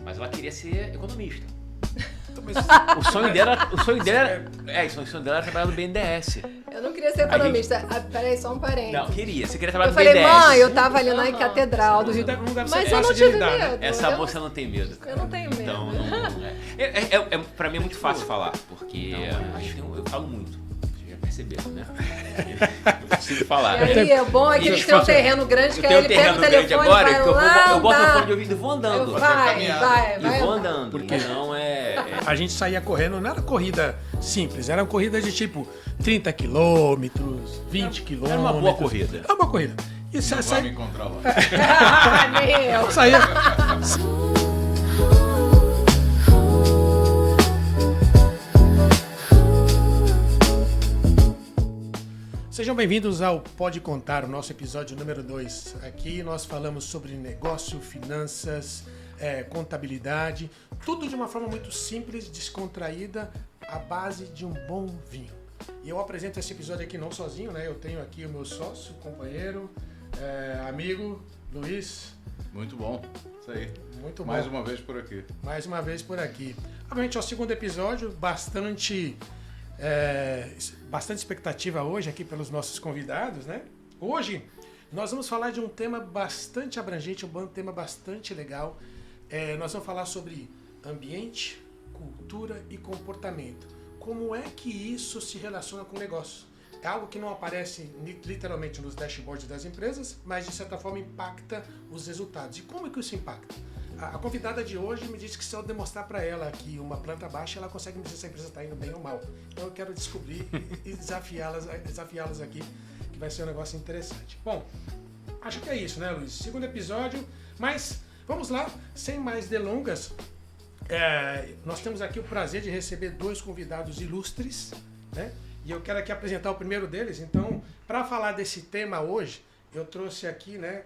Mas ela queria ser economista. Mas O sonho dela era trabalhar no BNDES. Eu não queria ser economista. Peraí, só um parênteses. Não, queria. Você queria trabalhar Eu no falei, BNDES. mãe, eu tava ali na Catedral do Rio. não deve ser Mas eu fácil não de tive lidar, né? medo. Essa moça não tem medo. Eu não tenho medo. Então, pra mim é muito fácil falar, porque eu falo muito. Vocês já perceberam, né? Eu consigo falar. E aí, é bom é que eles têm um terreno grande, que aí ele pega o telefone agora, vai que lá, eu boto o fone de ouvido e vou andando. Vai. E vou andando. Porque Então a gente saía correndo, não era corrida simples, era corrida de tipo 30 quilômetros, 20 quilômetros. Era uma boa corrida. Era uma corrida. E você Vai me encontrar lá. Meu. saía. Sejam bem-vindos ao Pode Contar, o nosso episódio número 2. Aqui nós falamos sobre negócio, finanças, contabilidade, tudo de uma forma muito simples, descontraída, à base de um bom vinho. E eu apresento esse episódio aqui não sozinho, né? Eu tenho aqui o meu sócio, companheiro, amigo, Luiz. Muito bom. Isso aí. Muito bom. Mais uma vez por aqui. Mais uma vez por aqui. Obviamente é o segundo episódio, bastante expectativa hoje aqui pelos nossos convidados, né? Hoje nós vamos falar de um tema bastante abrangente, um tema bastante legal. Nós vamos falar sobre ambiente, cultura e comportamento. Como é que isso se relaciona com o negócio? É algo que não aparece literalmente nos dashboards das empresas, mas de certa forma impacta os resultados. E como é que isso impacta? A convidada de hoje me disse que se eu demonstrar para ela que uma planta baixa, ela consegue me dizer se a empresa está indo bem ou mal. Então eu quero descobrir e desafiá-las aqui, que vai ser um negócio interessante. Bom, acho que é isso, né, Luiz? Segundo episódio, mas vamos lá, sem mais delongas. Nós temos aqui o prazer de receber dois convidados ilustres, né? E eu quero aqui apresentar o primeiro deles. Então, para falar desse tema hoje, eu trouxe aqui, né,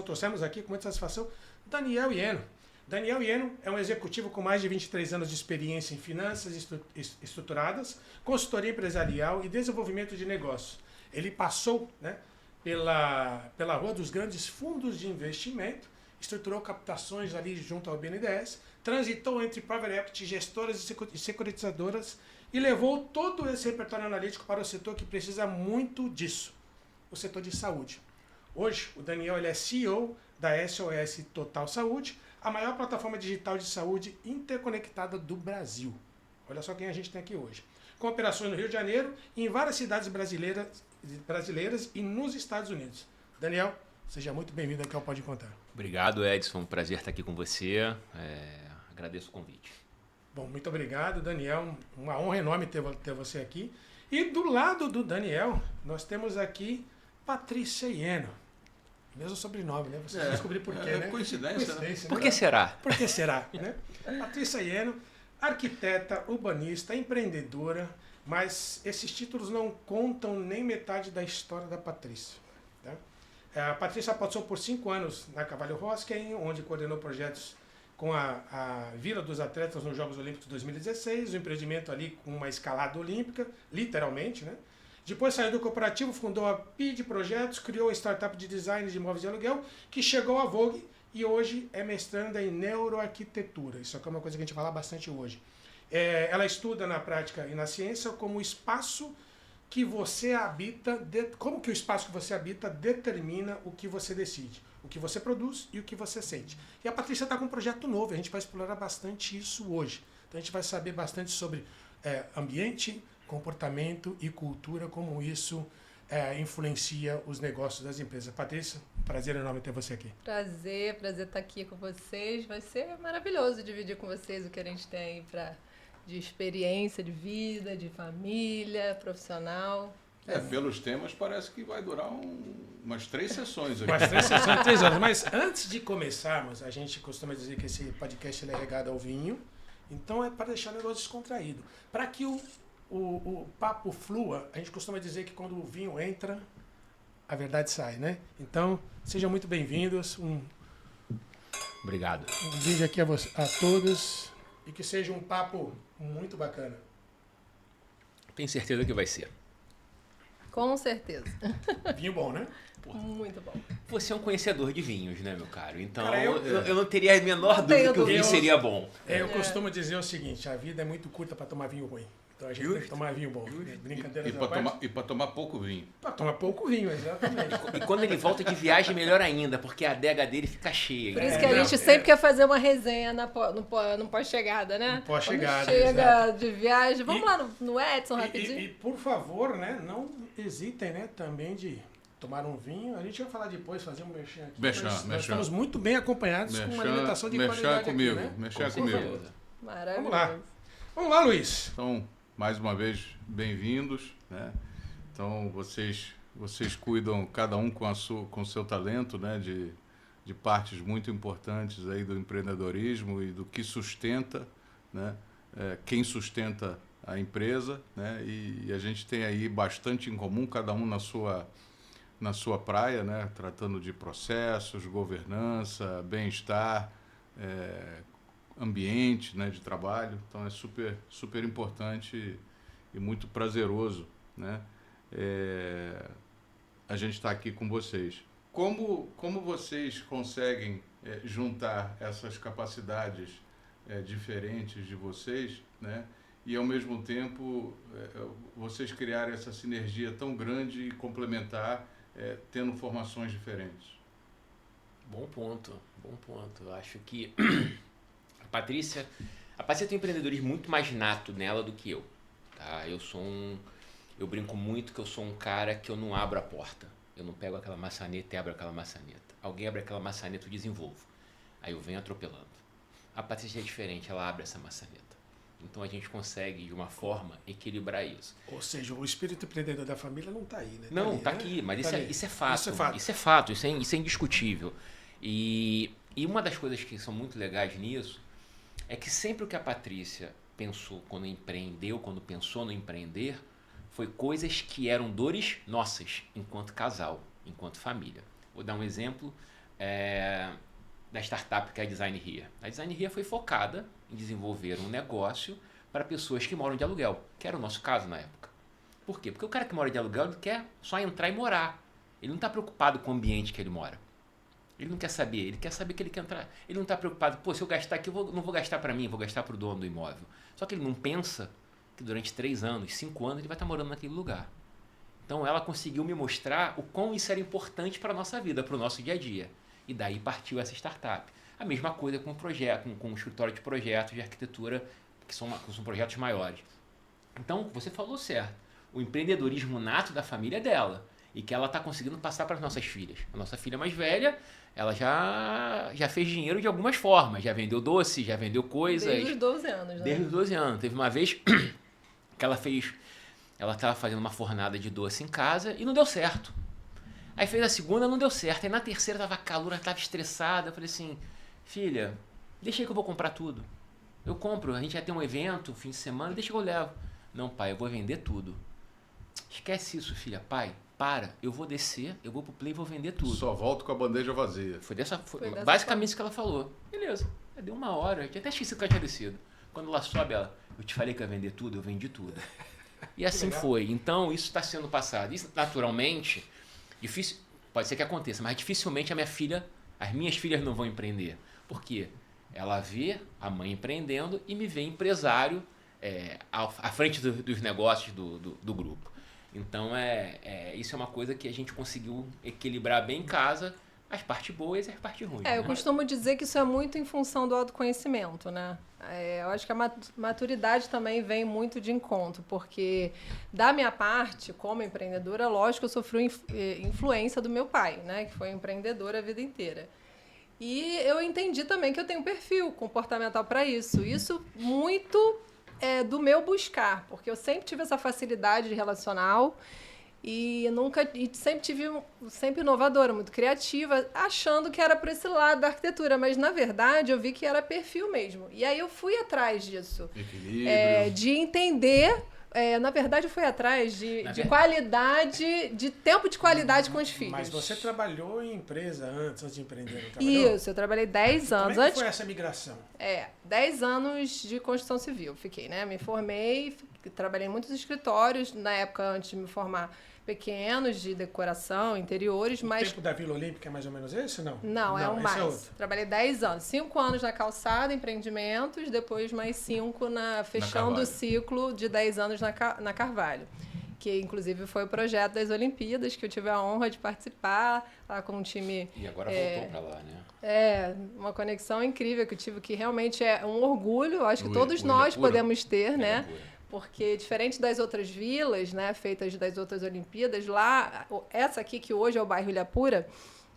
trouxemos aqui com muita satisfação, Daniel Ieno. Daniel Ieno é um executivo com mais de 23 anos de experiência em finanças estruturadas, consultoria empresarial e desenvolvimento de negócios. Ele passou, né, pela rua dos grandes fundos de investimento, estruturou captações ali junto ao BNDES, transitou entre private equity, gestoras e securitizadoras e levou todo esse repertório analítico para o setor que precisa muito disso, o setor de saúde. Hoje, o Daniel ele é CEO da SOS Total Saúde, a maior plataforma digital de saúde interconectada do Brasil. Olha só quem a gente tem aqui hoje. Com operações no Rio de Janeiro e em várias cidades brasileiras e nos Estados Unidos. Daniel, seja muito bem-vindo aqui ao Pode Contar. Obrigado, Edson. Um prazer estar aqui com você. Agradeço o convite. Bom, muito obrigado, Daniel. Uma honra enorme ter você aqui. E do lado do Daniel, nós temos aqui Patrícia Ieno. Mesmo sobrenome, né? Você vai descobrir por quê, né? Coincidência, né? Por que será? Por que será, né? Patrícia Ieno, arquiteta, urbanista, empreendedora, mas esses títulos não contam nem metade da história da Patrícia. Tá? A Patrícia passou por 5 anos na Cavallo Hosken, onde coordenou projetos com a Vila dos Atletas nos Jogos Olímpicos de 2016, o empreendimento ali com uma escalada olímpica, literalmente, né? Depois saiu do corporativo, fundou a PID Projetos, criou a startup de design de imóveis de aluguel, que chegou à Vogue e hoje é mestranda em neuroarquitetura. Isso aqui é uma coisa que a gente vai falar bastante hoje. Ela estuda na prática e na ciência como o espaço que você habita, como que o espaço que você habita determina o que você decide, o que você produz e o que você sente. E a Patrícia está com um projeto novo, a gente vai explorar bastante isso hoje. Então a gente vai saber bastante sobre ambiente, comportamento e cultura, como isso influencia os negócios das empresas. Patrícia, um prazer enorme ter você aqui. Prazer estar aqui com vocês. Vai ser maravilhoso dividir com vocês o que a gente tem aí de experiência, de vida, de família, profissional. Pelos temas parece que vai durar umas 3 sessões aqui. Umas 3 sessões, 3 horas. Mas antes de começarmos, a gente costuma dizer que esse podcast ele é regado ao vinho. Então é para deixar o negócio descontraído. Para que o papo flua, a gente costuma dizer que quando o vinho entra, a verdade sai, né? Então, sejam muito bem-vindos. Obrigado. Um vídeo aqui a todos e que seja um papo muito bacana. Tenho certeza que vai ser. Com certeza. Vinho bom, né? Muito bom. Você é um conhecedor de vinhos, né, meu caro? Então, Cara, eu não teria a menor Não tenho dúvida que o vinho dúvida. seria bom. Eu costumo dizer o seguinte, a vida é muito curta para tomar vinho ruim. Então a gente tem que tomar vinho bom. Brincadeira E para tomar pouco vinho. Para tomar pouco vinho, exatamente. E quando ele volta de viagem, melhor ainda, porque a adega dele fica cheia. Por né? isso que a gente sempre quer fazer uma resenha no pós-chegada, né? No pós-chegada, Quando chega exato. de viagem. Vamos E- lá no Edson rapidinho. E, por favor, né, não hesitem, né, também de tomar um vinho. A gente vai falar depois, fazer um merchan aqui. Merchan, Nós merchan. estamos muito bem acompanhados com uma alimentação de Merchan qualidade comigo, aqui, né? merchan Com comigo. certeza. Maravilhoso. Vamos lá. Vamos lá, Luiz. Então, mais uma vez, bem-vindos, né? Então, vocês cuidam, cada um com o seu talento, né? De partes muito importantes aí do empreendedorismo e do que sustenta, né? Quem sustenta a empresa, né? E a gente tem aí bastante em comum, cada um na sua praia, né? Tratando de processos, governança, bem-estar, ambiente, né, de trabalho. Então é super importante e muito prazeroso, né, a gente está aqui com vocês. Como vocês conseguem juntar essas capacidades diferentes de vocês, né, e ao mesmo tempo vocês criarem essa sinergia tão grande e complementar, tendo formações diferentes? Bom ponto, bom ponto. Eu acho que a Patrícia tem um empreendedorismo muito mais nato nela do que eu. Tá? Eu brinco muito que eu sou um cara que eu não abro a porta. Eu não pego aquela maçaneta e abro aquela maçaneta. Alguém abre aquela maçaneta, eu desenvolvo. Aí eu venho atropelando. A Patrícia é diferente, ela abre essa maçaneta. Então a gente consegue, de uma forma, equilibrar isso. Ou seja, o espírito empreendedor da família não está aí, né? Não, ali, tá né? aqui, mas Tá isso, ali. isso é fato. Isso é fato. Isso é fato, isso é indiscutível. E uma das coisas que são muito legais nisso é que sempre o que a Patrícia pensou quando empreendeu, quando pensou no empreender, foi coisas que eram dores nossas, enquanto casal, enquanto família. Vou dar um exemplo da startup que é a Design Here. A Design Here foi focada em desenvolver um negócio para pessoas que moram de aluguel, que era o nosso caso na época. Por quê? Porque o cara que mora de aluguel ele quer só entrar e morar. Ele não está preocupado com o ambiente que ele mora. Ele não quer saber, ele quer saber que ele quer entrar. Ele não está preocupado, se eu gastar aqui, não vou gastar para mim, vou gastar para o dono do imóvel. Só que ele não pensa que durante 3 anos, 5 anos, ele vai estar morando naquele lugar. Então ela conseguiu me mostrar o quão isso era importante para a nossa vida, para o nosso dia a dia. E daí partiu essa startup. A mesma coisa com o projeto, com o escritório de projetos de arquitetura, que são projetos maiores. Então, você falou certo. O empreendedorismo nato da família é dela. E que ela está conseguindo passar para as nossas filhas. A nossa filha mais velha, ela já fez dinheiro de algumas formas. Já vendeu doce, já vendeu coisas. Desde os 12 anos, né? Desde os 12 anos. Teve uma vez que ela estava fazendo uma fornada de doce em casa e não deu certo. Aí fez a segunda, não deu certo. Aí na terceira estava calor, ela estava estressada. Eu falei assim, filha, deixa aí que eu vou comprar tudo. Eu compro, a gente vai ter um evento, fim de semana, deixa que eu levo. Não, pai, eu vou vender tudo. Esquece isso, filha. Pai, para, eu vou descer, eu vou pro Play e vou vender tudo. Só volto com a bandeja vazia. Foi dessa basicamente isso que ela falou. Beleza, deu 1 hora, eu tinha até esquecido que ela tinha descido. Quando ela sobe, eu te falei que eu ia vender tudo, eu vendi tudo. E assim foi. Então, isso está sendo passado. Isso, naturalmente, difícil, pode ser que aconteça, mas dificilmente as minhas filhas não vão empreender. Por quê? Ela vê a mãe empreendendo e me vê empresário à frente dos negócios do grupo. Então, isso é uma coisa que a gente conseguiu equilibrar bem em casa, as partes boas e as partes ruins. Eu costumo dizer que isso é muito em função do autoconhecimento, né? Eu acho que a maturidade também vem muito de encontro, porque da minha parte, como empreendedora, lógico, eu sofri influência do meu pai, né? Que foi empreendedor a vida inteira. E eu entendi também que eu tenho um perfil comportamental para isso. Isso muito do meu buscar, porque eu sempre tive essa facilidade relacional e sempre inovadora, muito criativa, achando que era por esse lado da arquitetura, mas na verdade eu vi que era perfil mesmo. E aí eu fui atrás disso. Equilíbrio. De entender. Na verdade, eu fui atrás de qualidade, de tempo de qualidade com os filhos. Mas você trabalhou em empresa antes de empreender, não trabalhou? Isso, eu trabalhei 10 anos. Como é que foi essa migração? 10 anos de construção civil. Fiquei, né? Me formei, trabalhei em muitos escritórios. Na época, antes de me formar, pequenos de decoração, interiores, O mas... tempo da Vila Olímpica é mais ou menos esse, não? Não, é um esse mais. é outro. Trabalhei 10 anos. 5 anos na calçada, empreendimentos, depois mais 5 fechando o Carvalho. ciclo de 10 anos na Carvalho. Que, inclusive, foi o projeto das Olimpíadas, que eu tive a honra de participar lá com um time... E agora voltou para lá, né? Uma conexão incrível que eu tive, que realmente é um orgulho. Acho que todos O nós Ilhapura. podemos ter, né? Ilhapura. Porque, diferente das outras vilas, né, feitas das outras Olimpíadas, lá, essa aqui, que hoje é o bairro Ilhapura,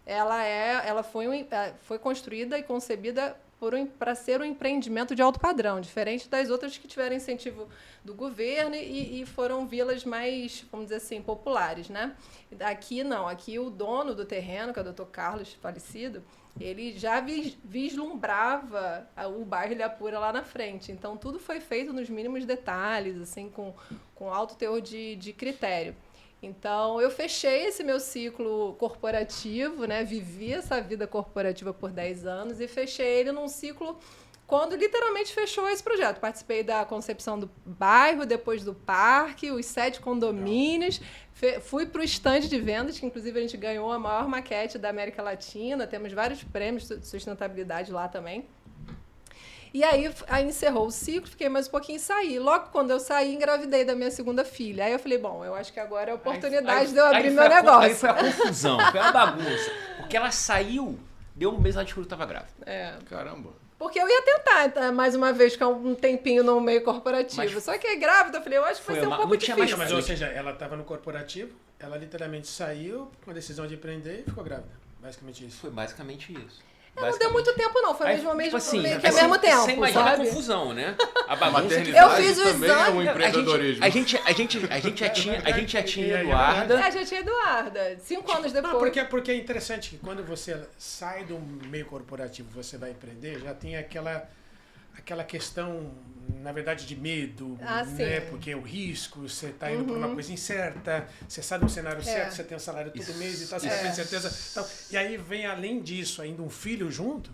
ela foi construída e concebida para ser um empreendimento de alto padrão, diferente das outras que tiveram incentivo do governo e foram vilas mais, vamos dizer assim, populares, né? Aqui não, aqui o dono do terreno, que é o Dr. Carlos, falecido, ele já vislumbrava o bairro Ilhapura lá na frente. Então, tudo foi feito nos mínimos detalhes, assim, com alto teor de critério. Então, eu fechei esse meu ciclo corporativo, né? Vivi essa vida corporativa por 10 anos e fechei ele num ciclo quando literalmente fechou esse projeto. Participei da concepção do bairro, depois do parque, os 7 condomínios. Fui para o stand de vendas, que inclusive a gente ganhou a maior maquete da América Latina. Temos vários prêmios de sustentabilidade lá também. E aí encerrou o ciclo, fiquei mais um pouquinho e saí. Logo quando eu saí, engravidei da minha segunda filha. Aí eu falei, bom, eu acho que agora é a oportunidade de eu abrir meu negócio. Aí foi a confusão, foi a bagunça. Porque ela saiu, deu um mês, ela descobriu que estava grávida. Caramba. Porque eu ia tentar, mais uma vez, ficar um tempinho no meio corporativo. Só que grávida, eu falei, eu acho que vai ser um pouco difícil. Mas, ou seja, ela estava no corporativo, ela literalmente saiu com a decisão de empreender e ficou grávida. Basicamente isso. Foi basicamente isso. Não deu muito tempo, não. Foi mesmo, tipo assim, meio que ao mesmo tempo, você imagina sabe? a confusão, né? A A bagunça. maternidade Eu fiz o também é exame. um empreendedorismo. A gente já tinha Eduarda. A gente é Eduarda, 5 anos depois. Não, porque é interessante que quando você sai do meio corporativo, você vai empreender, já tem aquela questão, na verdade, de medo, né? Sim. Porque o risco, você está indo por uma coisa incerta, você sabe no cenário certo, você tem um salário todo mês e tal, você tem certeza. Tal. E aí vem, além disso, ainda um filho junto.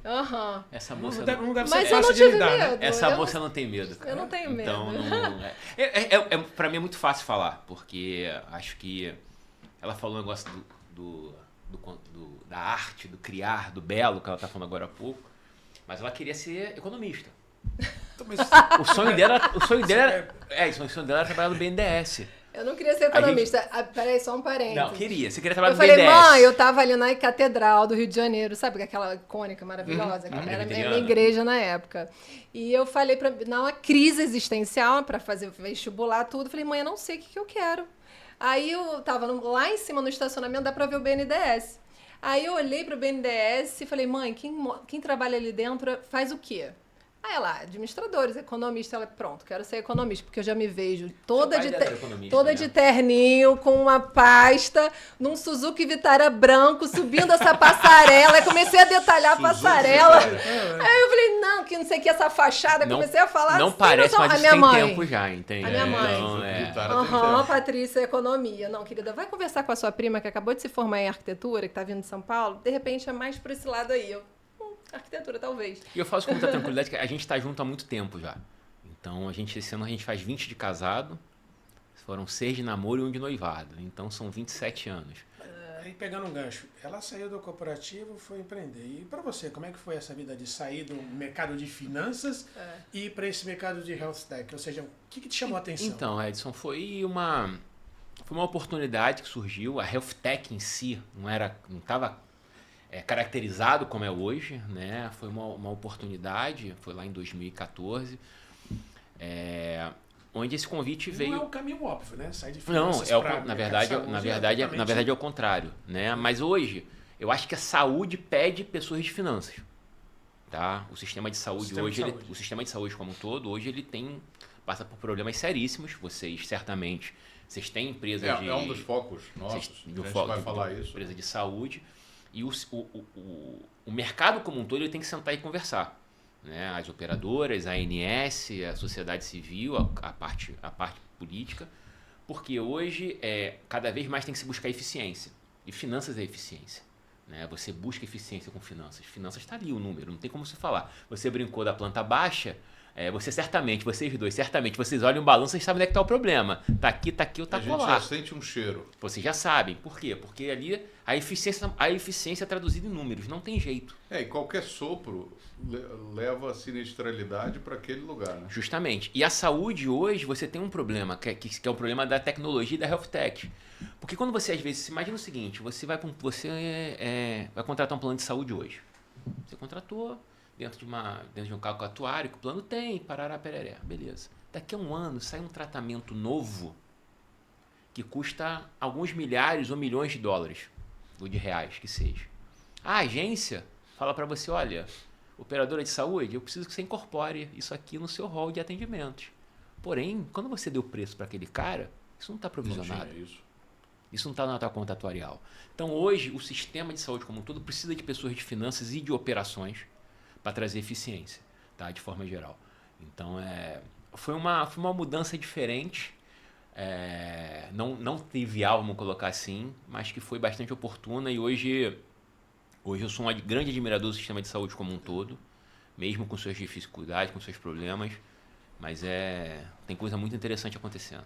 Essa moça Não deve Mas ser eu não fácil de tive lidar, né? medo. Essa moça não tem medo. Eu não tenho medo. Então, pra mim é muito fácil falar, porque acho que ela falou um negócio da arte, do criar, do belo, que ela tá falando agora há pouco, mas ela queria ser economista. O sonho dela era trabalhar no BNDES. Eu não queria ser economista. Peraí, só um parênteses. Não, queria. Você queria trabalhar Eu no falei, BNDES. mãe, eu tava ali na Catedral do Rio de Janeiro, sabe? Aquela icônica, maravilhosa. Que era a minha igreja na época. E eu falei, numa crise existencial, para fazer vestibular, tudo. Falei, mãe, eu não sei o que eu quero. Aí eu tava lá em cima no estacionamento, dá pra ver o BNDES. Aí eu olhei pro BNDES e falei, mãe, quem trabalha ali dentro faz o quê? Aí ela, administradores, economista, ela, pronto, quero ser economista, porque eu já me vejo toda de terninho, com uma pasta, num Suzuki Vitara branco, subindo essa passarela, aí comecei a detalhar a passarela. Aí eu falei, não, que não sei o que, essa fachada, comecei a falar não assim, parece, mas a isso minha tem mãe. tempo já, entende? A minha mãe. Então, Patrícia, economia. Não, querida, vai conversar com a sua prima que acabou de se formar em arquitetura, que tá vindo de São Paulo, de repente é mais por esse lado aí. Arquitetura, talvez. E eu falo isso com muita tranquilidade, que a gente tá junto há muito tempo já. Então, esse ano a gente faz 20 de casado, foram 6 de namoro e 1 de noivado. Então, são 27 anos. Aí, pegando um gancho, ela saiu do corporativo, foi empreender. E para você, como é que foi essa vida de sair do mercado de finanças e ir para esse mercado de health tech? Ou seja, o que te chamou a atenção? Então, Edson, foi uma oportunidade que surgiu. A health tech em si não estava caracterizado como é hoje, né? Foi uma oportunidade, foi lá em 2014, onde esse convite veio. Não é um caminho óbvio, né? Sair de Não, finanças na verdade é o contrário, né? Mas hoje eu acho que a saúde pede pessoas de finanças, tá? O sistema de saúde o sistema de saúde como um todo hoje ele passa por problemas seríssimos. Vocês têm empresas é um dos focos nossos. A gente vai falar isso. Empresa de saúde. E o mercado como um todo ele tem que sentar e conversar, né? As operadoras, a ANS, a sociedade civil, a parte política, porque hoje cada vez mais tem que se buscar eficiência. E finanças é eficiência, né? Você busca eficiência com finanças. Finanças está ali o número, não tem como você falar. Você brincou da planta baixa, Você certamente, vocês dois, certamente, vocês olham o balanço e sabem onde é que está o problema. Tá aqui ou tá A gente colar. já sente um cheiro. Vocês já sabem. Por quê? Porque ali a eficiência é traduzida em números, não tem jeito. E qualquer sopro leva a sinistralidade para aquele lugar, né? Justamente. E a saúde hoje, você tem um problema, que é o problema da tecnologia e da health tech. Porque quando você, às vezes, imagina o seguinte, você vai contratar um plano de saúde hoje. Você contratou dentro de um cálculo atuário, que o plano tem, parará, pereré, beleza. Daqui a um ano sai um tratamento novo que custa alguns milhares ou milhões de dólares, ou de reais, que seja. A agência fala para você, olha, operadora de saúde, eu preciso que você incorpore isso aqui no seu rol de atendimentos. Porém, quando você deu preço para aquele cara, isso não está provisionado. Não tinha isso. Isso não está na tua conta atuarial. Então, hoje, o sistema de saúde como um todo precisa de pessoas de finanças e de operações para trazer eficiência, tá? De forma geral. Então, foi uma mudança diferente, não trivial, vamos colocar assim, mas que foi bastante oportuna e hoje eu sou um grande admirador do sistema de saúde como um todo, mesmo com suas dificuldades, com seus problemas, mas tem coisa muito interessante acontecendo.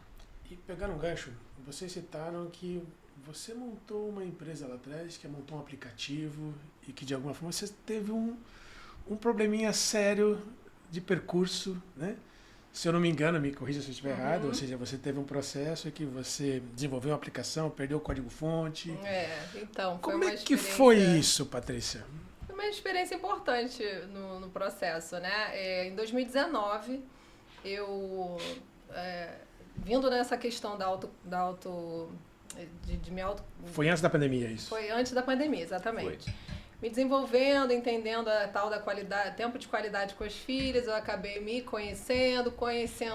E pegando um gancho, vocês citaram que você montou uma empresa lá atrás, que montou um aplicativo e que de alguma forma você teve um probleminha sério de percurso, né? Se eu não me engano, me corrija se eu estiver errado, ou seja, você teve um processo em que você desenvolveu uma aplicação, perdeu o código-fonte. Então, foi Como uma é que foi isso, Patrícia? Foi uma experiência importante no processo, né? Em 2019, eu... vindo nessa questão de me auto... Foi antes da pandemia isso? Foi antes da pandemia, exatamente. Foi. Me desenvolvendo, entendendo a tal da qualidade, tempo de qualidade com as filhas, eu acabei me conhecendo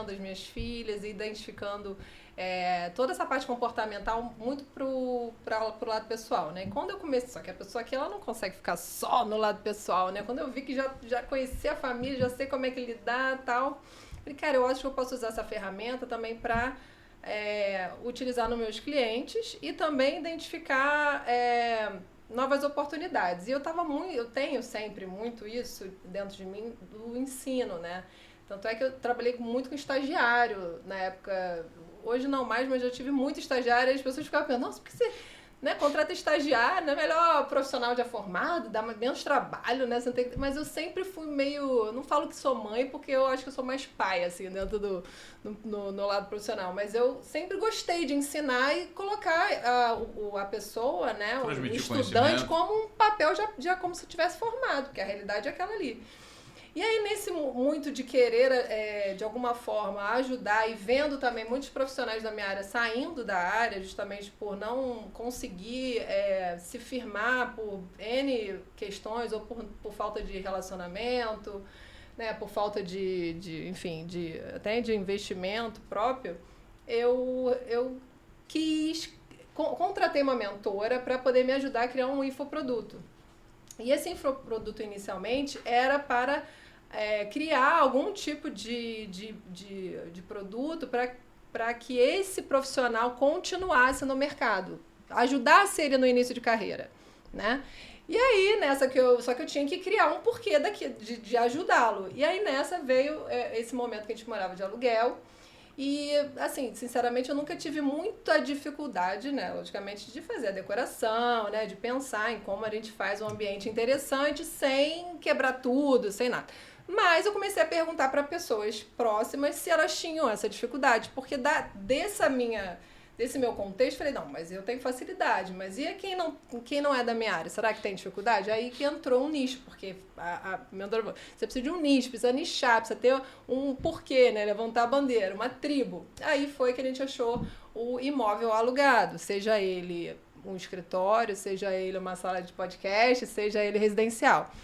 as minhas filhas, identificando toda essa parte comportamental muito pro lado pessoal, né? E quando eu comecei, só que a pessoa aqui ela não consegue ficar só no lado pessoal, né? Quando eu vi que já conheci a família, já sei como é que lidar e tal, falei, cara, eu acho que eu posso usar essa ferramenta também para utilizar nos meus clientes e também identificar novas oportunidades. E eu tenho sempre muito isso dentro de mim do ensino, né? Tanto é que eu trabalhei muito com estagiário na época. Hoje não mais, mas eu tive muito estagiário e as pessoas ficavam pensando, nossa, por que você contrata estagiário, não é melhor profissional já formado, dá menos trabalho, né? Você não tem... Mas eu sempre fui meio... Não falo que sou mãe, porque eu acho que eu sou mais pai, assim, dentro no lado profissional. Mas eu sempre gostei de ensinar e colocar a pessoa, né? O estudante como um papel já como se tivesse formado, porque a realidade é aquela ali. E aí, nesse muito de querer, de alguma forma, ajudar e vendo também muitos profissionais da minha área saindo da área, justamente por não conseguir se firmar por N questões, ou por falta de relacionamento, né, por falta até de investimento próprio, eu contratei uma mentora para poder me ajudar a criar um infoproduto. E esse infoproduto, inicialmente, era para... criar algum tipo de produto para que esse profissional continuasse no mercado, ajudasse ele no início de carreira, né? E aí, só que eu tinha que criar um porquê de ajudá-lo. E aí, nessa veio esse momento que a gente morava de aluguel. E, assim, sinceramente, eu nunca tive muita dificuldade, né, logicamente, de fazer a decoração, né, de pensar em como a gente faz um ambiente interessante sem quebrar tudo, sem nada. Mas eu comecei a perguntar para pessoas próximas se elas tinham essa dificuldade, porque desse meu contexto, falei, não, mas eu tenho facilidade, mas e quem não é da minha área? Será que tem dificuldade? Aí que entrou um nicho, porque você precisa de um nicho, precisa nichar, precisa ter um porquê, né? Levantar a bandeira, uma tribo. Aí foi que a gente achou o imóvel alugado, seja ele um escritório, seja ele uma sala de podcast, seja ele residencial.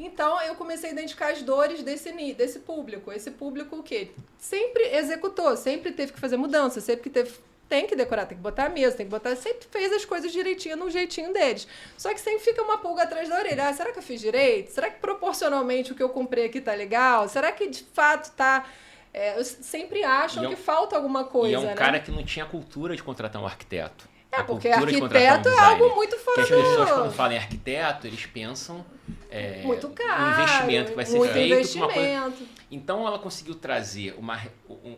Então, eu comecei a identificar as dores desse público. Esse público o quê? Sempre executou, sempre teve que fazer mudança, sempre que tem que decorar, tem que botar a mesa, sempre fez as coisas direitinho, no jeitinho deles. Só que sempre fica uma pulga atrás da orelha. Será que eu fiz direito? Será que proporcionalmente o que eu comprei aqui tá legal? Será que de fato tá... sempre acham que falta alguma coisa, né? E é um cara que não tinha cultura de contratar um arquiteto. Porque arquiteto é algo muito fora do... As pessoas, quando falam em arquiteto, eles pensam muito o caro, investimento que vai ser muito feito. investimento. Então ela conseguiu trazer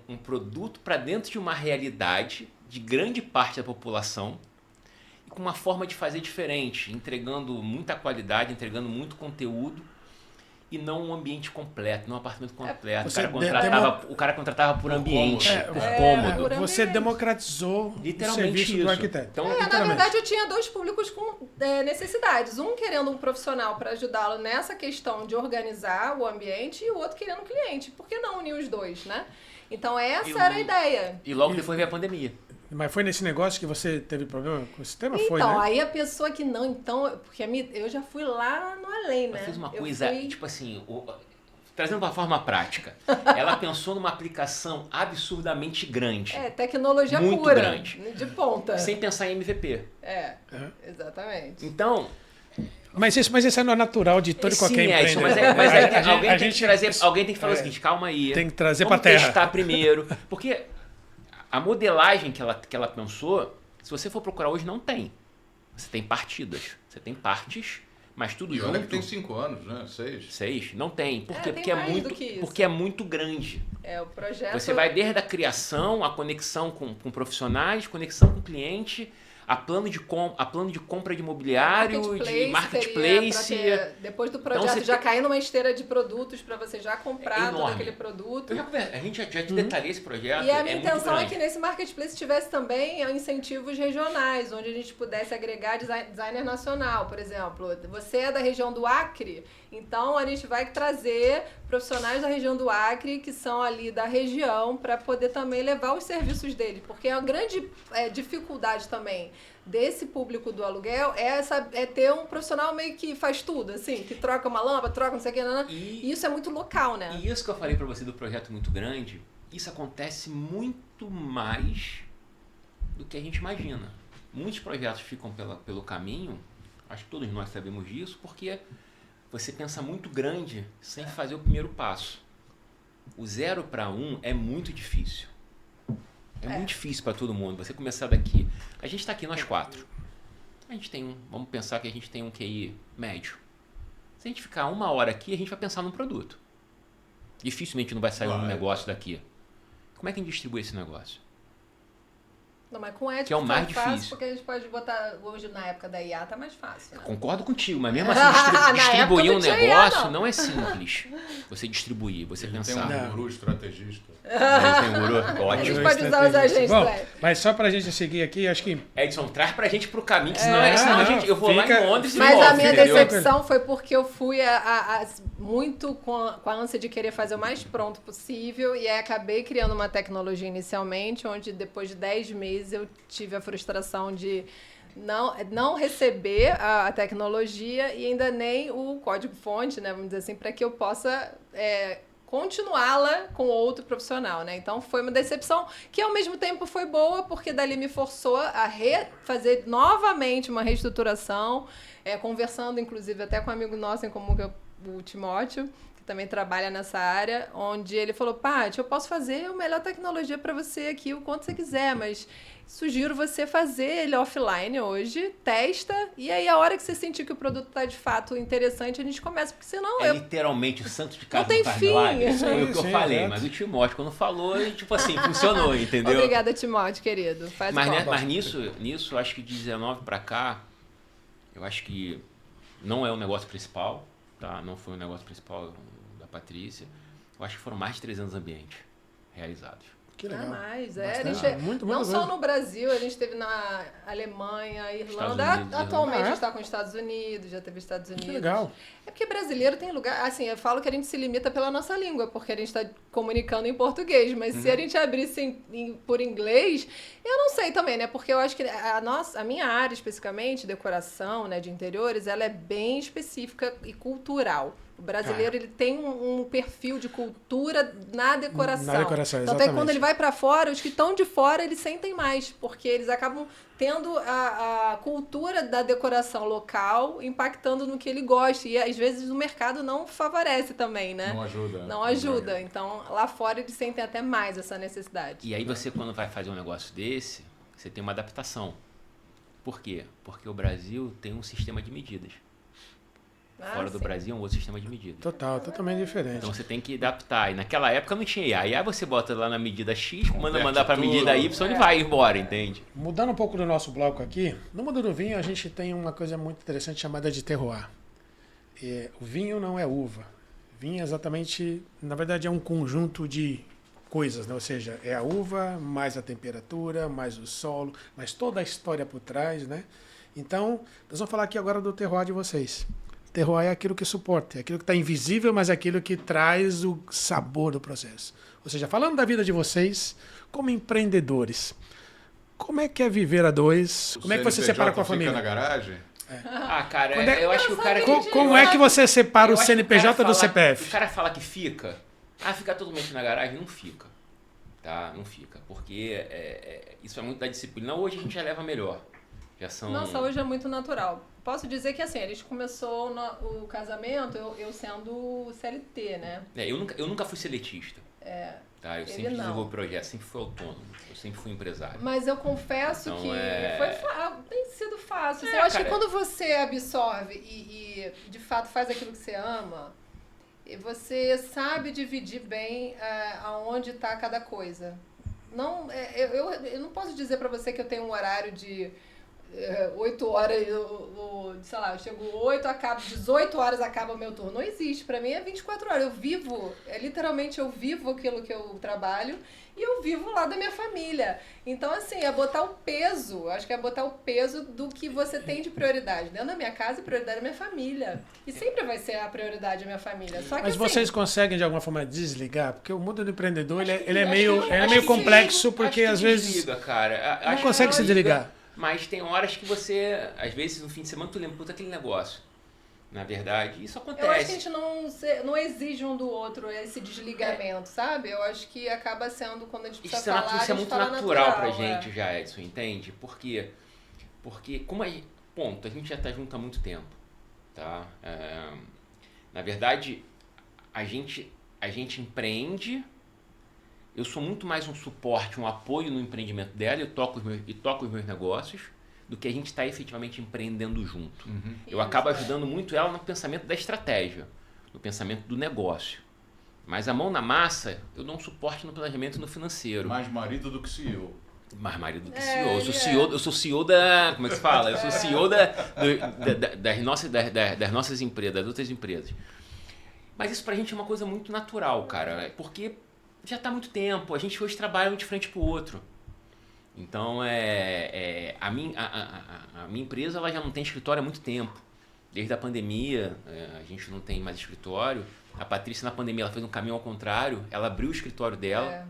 um produto para dentro de uma realidade de grande parte da população e com uma forma de fazer diferente, entregando muita qualidade, entregando muito conteúdo e não um ambiente completo, não um apartamento completo. O cara contratava por ambiente, por cômodo. por Você ambiente. democratizou o Literalmente serviço isso. do arquiteto. Então, Na literalmente. verdade, eu tinha dois públicos com necessidades. Um querendo um profissional para ajudá-lo nessa questão de organizar o ambiente e o outro querendo um cliente. Por que não unir os dois, né? Então, essa era a ideia. E logo depois veio a pandemia. Mas foi nesse negócio que você teve problema com o sistema? Então, Foi, né? aí a pessoa que não, então, porque eu já fui lá no além, né? Ela fez uma Eu coisa, fui- tipo assim, trazendo para a forma prática. Ela pensou numa aplicação absurdamente grande, tecnologia muito pura, grande. de ponta. sem pensar em MVP. Exatamente. Então, Mas isso não é natural de todo e qualquer sim, empreendedor. mas aí A alguém tem gente- que trazer, alguém tem que falar o seguinte, calma aí. Tem que trazer vamos pra terra. testar primeiro, porque a modelagem que ela pensou, se você for procurar hoje, não tem. Você tem partidas, você tem partes, mas tudo E junto. olha que tem 5 anos, né? 6. 6? Não tem. Por quê? tem Porque mais do que isso. porque é muito grande. O projeto... Você vai desde a criação, a conexão com profissionais, conexão com o cliente, a plano de compra de imobiliário, de marketplace. seria pra ter, depois do projeto Então, você já cair numa esteira de produtos para você já comprar todo enorme. aquele produto. A gente já te detalhei esse projeto. E a minha muito intenção é grande. que nesse marketplace tivesse também incentivos regionais, onde a gente pudesse agregar designer nacional, por exemplo. Você é da região do Acre, então a gente vai trazer profissionais da região do Acre, que são ali da região, para poder também levar os serviços deles. Porque a grande dificuldade também desse público do aluguel é ter um profissional meio que faz tudo, assim, que troca uma lâmpada, troca não sei o que, e isso é muito local, né? E isso que eu falei pra você do projeto muito grande, isso acontece muito mais do que a gente imagina. Muitos projetos ficam pelo caminho, acho que todos nós sabemos disso, porque você pensa muito grande sem fazer o primeiro passo. O 0 para 1 é muito difícil. É muito difícil para todo mundo. Você começar daqui. A gente está aqui nós 4. A gente tem vamos pensar que a gente tem um QI médio. Se a gente ficar 1 hora aqui, a gente vai pensar num produto. Dificilmente não vai sair um negócio daqui. Como é que a gente distribui esse negócio? Não, mas com ética Que é o mais fica fácil, difícil. porque a gente pode botar, hoje na época da IA tá mais fácil, né? Concordo contigo, mas mesmo assim Na distribuir época um não tinha negócio não. não é simples. Você distribuir, você Ele pensar. tem um guru estrategista. Tem um guru? A Ótimo. gente pode usar os agentes, Bom, né? mas só pra gente seguir aqui, acho que Edson, traz pra gente pro caminho, que senão, não, gente, eu vou lá fica- em Londres e Mas volto, a minha entendeu? decepção foi porque eu fui muito com a ânsia de querer fazer o mais pronto possível e aí acabei criando uma tecnologia inicialmente, onde depois de 10 meses eu tive a frustração de não receber a tecnologia e ainda nem o código-fonte, né, vamos dizer assim, para que eu possa continuá-la com outro profissional, né? Então foi uma decepção que ao mesmo tempo foi boa, porque dali me forçou a fazer novamente uma reestruturação, conversando inclusive até com um amigo nosso em comum, que é o Timóteo, que também trabalha nessa área, onde ele falou: Paty, eu posso fazer a melhor tecnologia para você aqui o quanto você quiser, mas sugiro você fazer ele offline hoje, testa, e aí a hora que você sentir que o produto está de fato interessante, a gente começa, porque senão É literalmente o santo de casa Não tem faz fim. milagre. Foi o que eu Sim, falei, exato. mas o Timóteo, quando falou, tipo assim, funcionou, entendeu? Obrigada, Timóteo, querido. Faz Mas, o né, copo. mas nisso, acho que de 19 pra cá, eu acho que não é o negócio principal, tá? Não foi o negócio principal da Patrícia. Eu acho que foram mais de 300 ambientes realizados. que legal. mais. A Bastante. gente, Muito não só mesmo. no Brasil, a gente teve na Alemanha, Irlanda. Estados Unidos, Atualmente Irlanda. a gente está com os Estados Unidos, já teve Estados Unidos. Que legal. É porque brasileiro tem lugar. Assim, eu falo que a gente se limita pela nossa língua, porque a gente está comunicando em português. Mas se a gente abrisse por inglês, eu não sei também, né? Porque eu acho que a minha área, especificamente, decoração, né, de interiores, ela é bem específica e cultural. O brasileiro ele tem um perfil de cultura na decoração. Na decoração, Então, exatamente. quando ele vai para fora, os que estão de fora, eles sentem mais, porque eles acabam tendo a cultura da decoração local impactando no que ele gosta. E às vezes o mercado não favorece também, né? Não ajuda. Não ajuda. Então, lá fora eles sentem até mais essa necessidade. E aí você, quando vai fazer um negócio desse, você tem uma adaptação. Por quê? Porque o Brasil tem um sistema de medidas. Fora do sim. Brasil é um outro sistema de medida. Totalmente diferente. Então você tem que adaptar. E naquela época não tinha IA. Aí você bota lá na medida X, manda Converte mandar para a tudo. medida Y e vai embora, entende? Mudando um pouco do nosso bloco aqui, no mundo do vinho a gente tem uma coisa muito interessante chamada de terroir. O vinho não é uva. Vinho é exatamente, na verdade, é um conjunto de coisas, né? Ou seja, é a uva, mais a temperatura, mais o solo, mais toda a história por trás, né? Então, nós vamos falar aqui agora do terroir de vocês. Terroir é aquilo que suporta, é aquilo que está invisível, mas é aquilo que traz o sabor do processo. Ou seja, falando da vida de vocês como empreendedores, como é que é viver a dois? Como é que você separa com a família? Fica na garagem? Ah, cara, Quando é- eu acho que o cara... Como é que você separa eu o acho que CNPJ cara do fala- CPF? O cara fala que fica. Fica totalmente na garagem? Não fica. Tá? Não fica. Porque isso é muito da disciplina. Hoje a gente já leva melhor. Já são... Nossa, hoje é muito natural. Posso dizer que assim, a gente começou o casamento, eu sendo CLT, né? Eu nunca fui seletista. Tá? Eu ele sempre não. desenvolvi projeto, sempre fui autônomo. Eu sempre fui empresário. Mas eu confesso Então, que tem sido fácil. Assim, É, eu acho cara. que quando você absorve e de fato faz aquilo que você ama, e você sabe dividir bem aonde está cada coisa. Não, eu não posso dizer para você que eu tenho um horário de 8 horas, sei lá, eu chego 8, acabo 18 horas, acaba o meu turno. Não existe, pra mim é 24 horas. Eu vivo, literalmente eu vivo aquilo que eu trabalho e eu vivo lá da minha família. Então, assim, é botar o peso, acho que é botar o peso do que você tem de prioridade. Dentro da minha casa, a prioridade é minha família. E sempre vai ser a prioridade a minha família. Só que, Mas assim, vocês conseguem de alguma forma desligar? Porque o mundo do empreendedor ele é Acho meio, que- ele é acho meio que complexo, sim. porque Acho às que vezes desliga, cara. não Acho consegue que se desliga. desligar. Mas tem horas que você, às vezes no fim de semana, tu lembra, puta, aquele negócio. Na verdade, isso acontece. eu acho que a gente não exige um do outro esse desligamento, sabe? Eu acho que acaba sendo, quando a gente precisa Isso, falar, isso é a gente muito fala natural pra é. gente já, Edson, entende? Por quê? Porque, como a gente já tá junto há muito tempo, tá? Na verdade, a gente empreende, eu sou muito mais um suporte, um apoio no empreendimento dela, eu toco os meus negócios, do que a gente está efetivamente empreendendo junto. Eu acabo ajudando muito ela no pensamento da estratégia, no pensamento do negócio. Mas a mão na massa, eu dou um suporte no planejamento e no financeiro. Mais marido do que CEO. Mais marido do que É, CEO. Eu sou ele CEO, eu sou CEO da... Como é que se fala? Eu sou CEO das nossas empresas, das outras empresas. Mas isso pra gente é uma coisa muito natural, cara. Porque já tá há muito tempo. A gente hoje trabalha um de frente pro outro. Então, a minha empresa ela já não tem escritório há muito tempo. Desde a pandemia, a gente não tem mais escritório. A Patrícia, na pandemia, ela fez um caminho ao contrário. Ela abriu o escritório dela.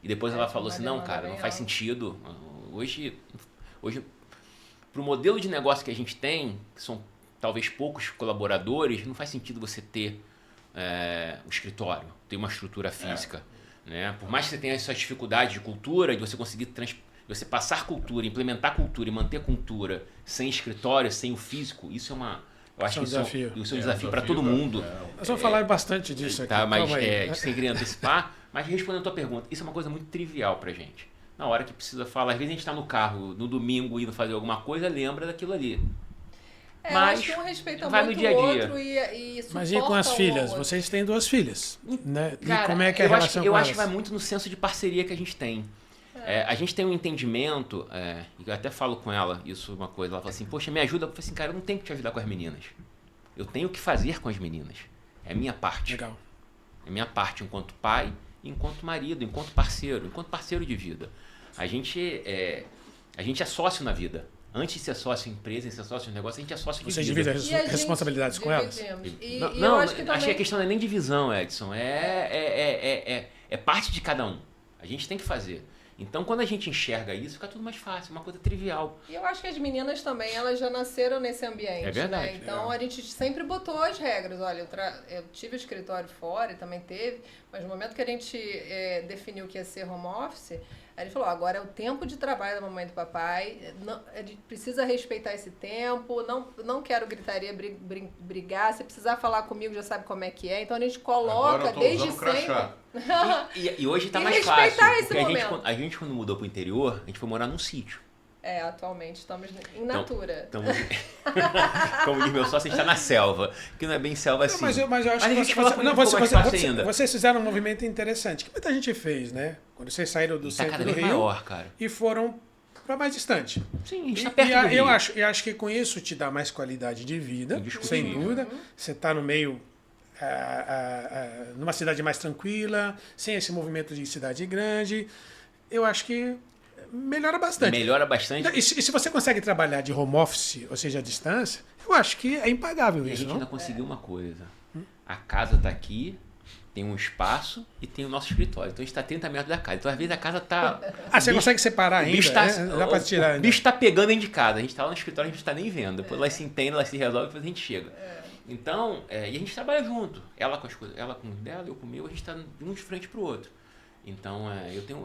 E depois ela falou assim, não, cara, não faz sentido. Hoje, pro modelo de negócio que a gente tem, que são talvez poucos colaboradores, não faz sentido você ter um escritório, ter uma estrutura física. Né? Por mais que você tenha essa dificuldade de cultura, de você conseguir você passar cultura, implementar cultura e manter cultura sem escritório, sem o físico, isso é eu acho que isso é um desafio para todo mundo. Nós vamos falar bastante disso aqui. Tá, mas Calma aí. sem querer antecipar, mas respondendo a tua pergunta, isso é uma coisa muito trivial pra gente. Na hora que precisa falar, às vezes a gente tá no carro, no domingo, indo fazer alguma coisa, lembra daquilo ali. Eu Mas acho que um respeita vai muito no dia a o dia. outro e suporta Mas e com as o filhas? outro. Vocês têm 2 filhas, né? E Cara, como é que é a eu acho, relação eu com acho que elas? vai muito no senso de parceria que a gente tem. A gente tem um entendimento, e eu até falo com ela isso, uma coisa, ela fala assim, poxa, me ajuda. Eu falei assim, cara, eu não tenho que te ajudar com as meninas. Eu tenho que fazer com as meninas. É a minha parte. Legal. É a minha parte enquanto pai, enquanto marido, enquanto parceiro de vida. A gente é sócio na vida. Antes de ser sócio em empresa, de ser sócio em negócio, a gente é sócio de Vocês vida. dividem as E a gente responsabilidades com elas? dividimos. E Não, eu acho que acho que também... a questão não é nem divisão, Edson. É parte de cada um. A gente tem que fazer. Então, quando a gente enxerga isso, fica tudo mais fácil, uma coisa trivial. E eu acho que as meninas também, elas já nasceram nesse ambiente. É verdade. Né? Então, a gente sempre botou as regras. Olha, eu tive escritório fora e também teve, mas no momento que a gente definiu que ia ser home office, a gente falou, agora é o tempo de trabalho da mamãe e do papai, a gente precisa respeitar esse tempo, não quero gritaria, brigar, se precisar falar comigo já sabe como é que é. Então, a gente coloca Agora eu tô desde usando crachá. sempre... E hoje está E mais respeitar fácil. esse Porque momento. a gente, quando mudou para o interior, a gente foi morar num sítio. Atualmente estamos em Natura. Como diz meu sócio, a gente está na selva. Que não é bem selva assim. Mas eu acho a gente que fala com um pouco mais fácil ainda. vocês fizeram um movimento interessante, que muita gente fez, né? Quando vocês saíram do centro cada do vez Rio maior, cara. e foram para mais distante. Sim, a gente está perto do Rio. Eu acho que com isso te dá mais qualidade de vida, sem dúvida. Você está no meio, numa cidade mais tranquila, sem esse movimento de cidade grande. Eu acho que melhora bastante. Melhora bastante. E se você consegue trabalhar de home office, ou seja, à distância, eu acho que é impagável E a isso, gente não? ainda conseguiu uma coisa. A casa está aqui, tem um espaço e tem o nosso escritório. Então a gente está a 30 metros da casa. Então às vezes a casa está... Você consegue separar ainda? Dá para tirar o ainda. bicho está pegando dentro de casa. A gente está lá no escritório, a gente não está nem vendo. Depois ela se entende, ela se resolve, depois a gente chega. Então, e a gente trabalha junto. Ela com as coisas, ela com o dela, eu com o meu, a gente está um de frente para o outro. Então,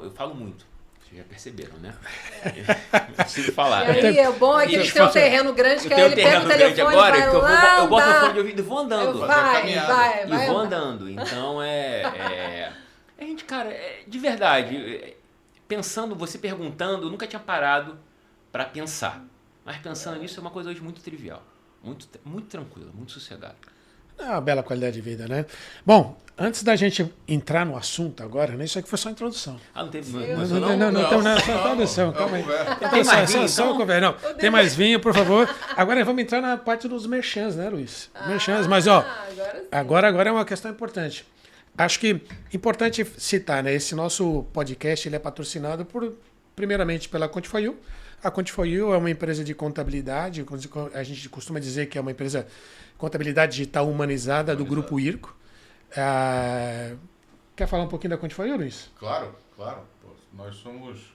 eu falo muito. Vocês já perceberam, né? Eu preciso falar. E aí, é bom é que ele tem um terreno grande, que aí ele pega o telefone agora, vai que lá, eu boto o fone de ouvido e vou andando. Vai. E vou andando. Então, a gente, cara, de verdade, pensando, você perguntando, eu nunca tinha parado para pensar. Mas pensando nisso é uma coisa hoje muito trivial. Muito, muito tranquila, muito sossegada. É uma bela qualidade de vida, né? Bom, antes da gente entrar no assunto agora, né? Isso aqui foi só a introdução. Não teve... Não, tem nada, só introdução, calma aí. Tem mais vinho, só conversa. Não, tem mais vinho, por favor. Agora vamos entrar na parte dos merchans, né, Luiz? Merchans, mas agora é uma questão importante. Acho que é importante citar, né? Esse nosso podcast ele é patrocinado primeiramente pela Conte4You. A Conte4You é uma empresa de contabilidade, a gente costuma dizer que é uma empresa de contabilidade digital humanizada do Grupo IRCO. Quer falar um pouquinho da Conte4You, Luiz? Claro. Pô, nós somos...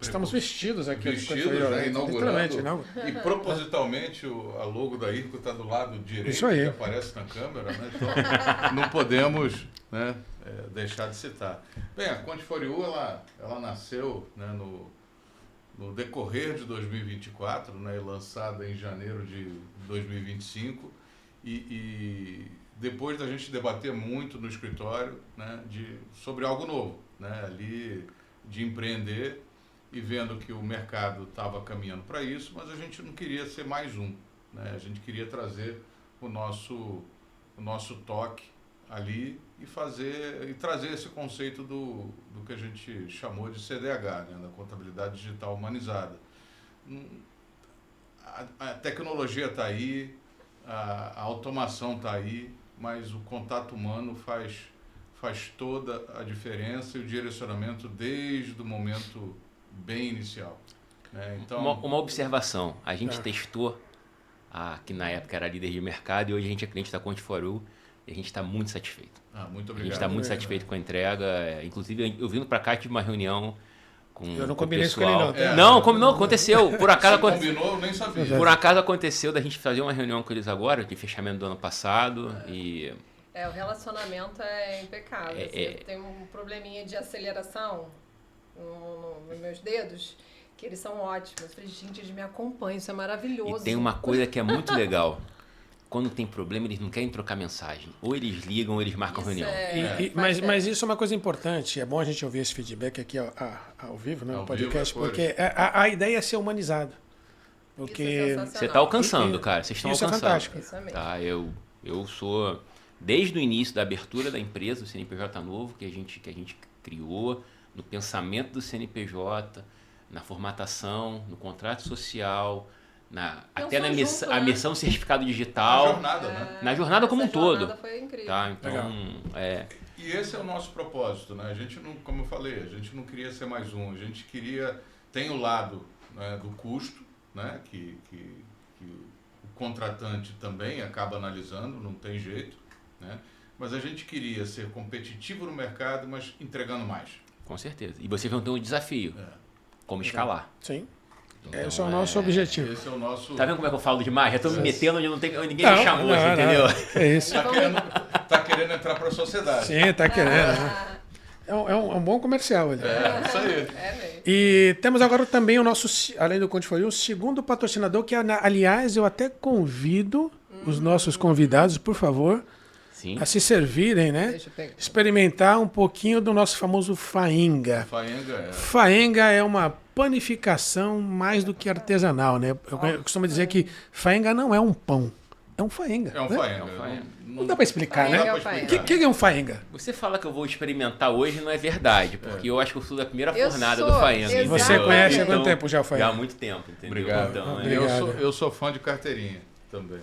Estamos vestidos aqui. Né, inaugurando. Não. E propositalmente a logo da IRCO está do lado direito, Isso aí. que aparece na câmera, né? Então, não podemos, né, deixar de citar. Bem, a Conte4You, ela nasceu, né, no decorrer de 2024, né, lançada em janeiro de 2025, e depois da gente debater muito no escritório, né, sobre algo novo, né, ali de empreender, e vendo que o mercado estava caminhando para isso, mas a gente não queria ser mais um, né, a gente queria trazer o nosso toque ali e trazer esse conceito do que a gente chamou de CDH, né, da contabilidade digital humanizada. A tecnologia está aí, a automação está aí, mas o contato humano faz toda a diferença e o direcionamento desde o momento bem inicial, né? Então, uma observação, a gente testou, que na época era líder de mercado, e hoje a gente é cliente da Conte4You, e a gente está muito satisfeito. Muito obrigado. A gente está muito satisfeito com a entrega. Inclusive, eu vindo para cá, tive uma reunião com eu não com o combinei isso com pessoal. ele, Não, aconteceu. Por acaso combinou, eu nem sabia. Por acaso aconteceu da gente fazer uma reunião com eles agora, de fechamento do ano passado. E o relacionamento é impecável. Eu tenho um probleminha de aceleração nos meus dedos, que eles são ótimos. Eu falei, gente, eles me acompanham, isso é maravilhoso. E tem uma coisa que é muito legal. Quando tem problema, eles não querem trocar mensagem. Ou eles ligam, ou eles marcam reunião. Mas isso é uma coisa importante. É bom a gente ouvir esse feedback aqui ao vivo, né, no podcast, porque a ideia é ser humanizado. Porque você está alcançando, cara. Vocês estão alcançando. Isso é fantástico. Isso é mesmo. Tá, eu sou... Desde o início da abertura da empresa, o CNPJ novo, que a gente criou, no pensamento do CNPJ, na formatação, no contrato social... até na a missão certificado digital. Na jornada, né? Na jornada como um todo. Jornada foi incrível. Tá, então, E esse é o nosso propósito, né? A gente não, como eu falei, a gente não queria ser mais um. A gente queria... Tem o lado, né, do custo, né? Que o contratante também acaba analisando, não tem jeito, né? Mas a gente queria ser competitivo no mercado, mas entregando mais. Com certeza. E vocês vão ter um desafio. Como escalar. Sim. Então, esse é o nosso objetivo. Esse é o nosso... Tá vendo como é que eu falo demais? Já estou me metendo onde ninguém me chamou, entendeu? É isso. Tá querendo entrar para a sociedade. Sim, tá querendo. É um bom comercial. Isso aí. Mesmo. E temos agora também o nosso, além do Conte4You, o segundo patrocinador, que aliás eu até convido os nossos convidados, por favor, Sim. a se servirem, né? Deixa eu pegar. Experimentar um pouquinho do nosso famoso Faenga. Faenga Faenga é uma panificação mais do que artesanal, né? Eu costumo dizer que faenga não é um pão, é um faenga. É um né? faenga. É um faenga. Não dá para explicar, Faenga né? é O o faenga. que é um faenga? Você fala que eu vou experimentar hoje não é verdade, porque eu acho que eu sou da primeira Eu fornada sou, do Faenga. exatamente. Você entendeu? conhece há Então, quanto tempo já o faenga? Já há muito tempo, entendeu? Obrigado. Então, Obrigado. Eu sou fã de carteirinha também.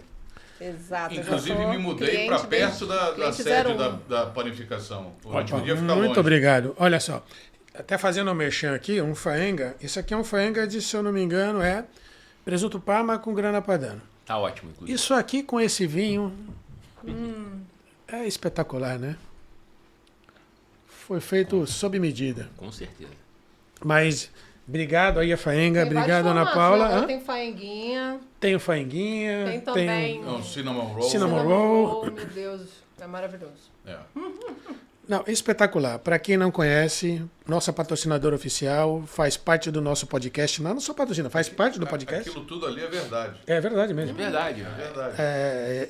Exato. eu já Inclusive, sou me mudei cliente para perto desde da cliente sede 01. da panificação. Ótimo. Podia ficar Muito longe. obrigado. Olha só, até fazendo um merchan aqui, um faenga. Isso aqui é um faenga de, se eu não me engano, é presunto parma com grana padano. tá ótimo, inclusive. Isso aqui com esse vinho é espetacular, né? Foi feito sob medida. Com certeza. Mas obrigado aí a faenga, Tem obrigado vários Ana formatos, Paula. né? Hã? Tem faenguinha, Tem o faenguinha, tem também Não, cinnamon roll. Cinnamon roll. Meu Deus, é maravilhoso. É. Não, espetacular. Para quem não conhece, nossa patrocinadora oficial faz parte do nosso podcast. Não só patrocina, faz parte do podcast. Aquilo tudo ali é verdade. É verdade É mesmo. verdade. É verdade.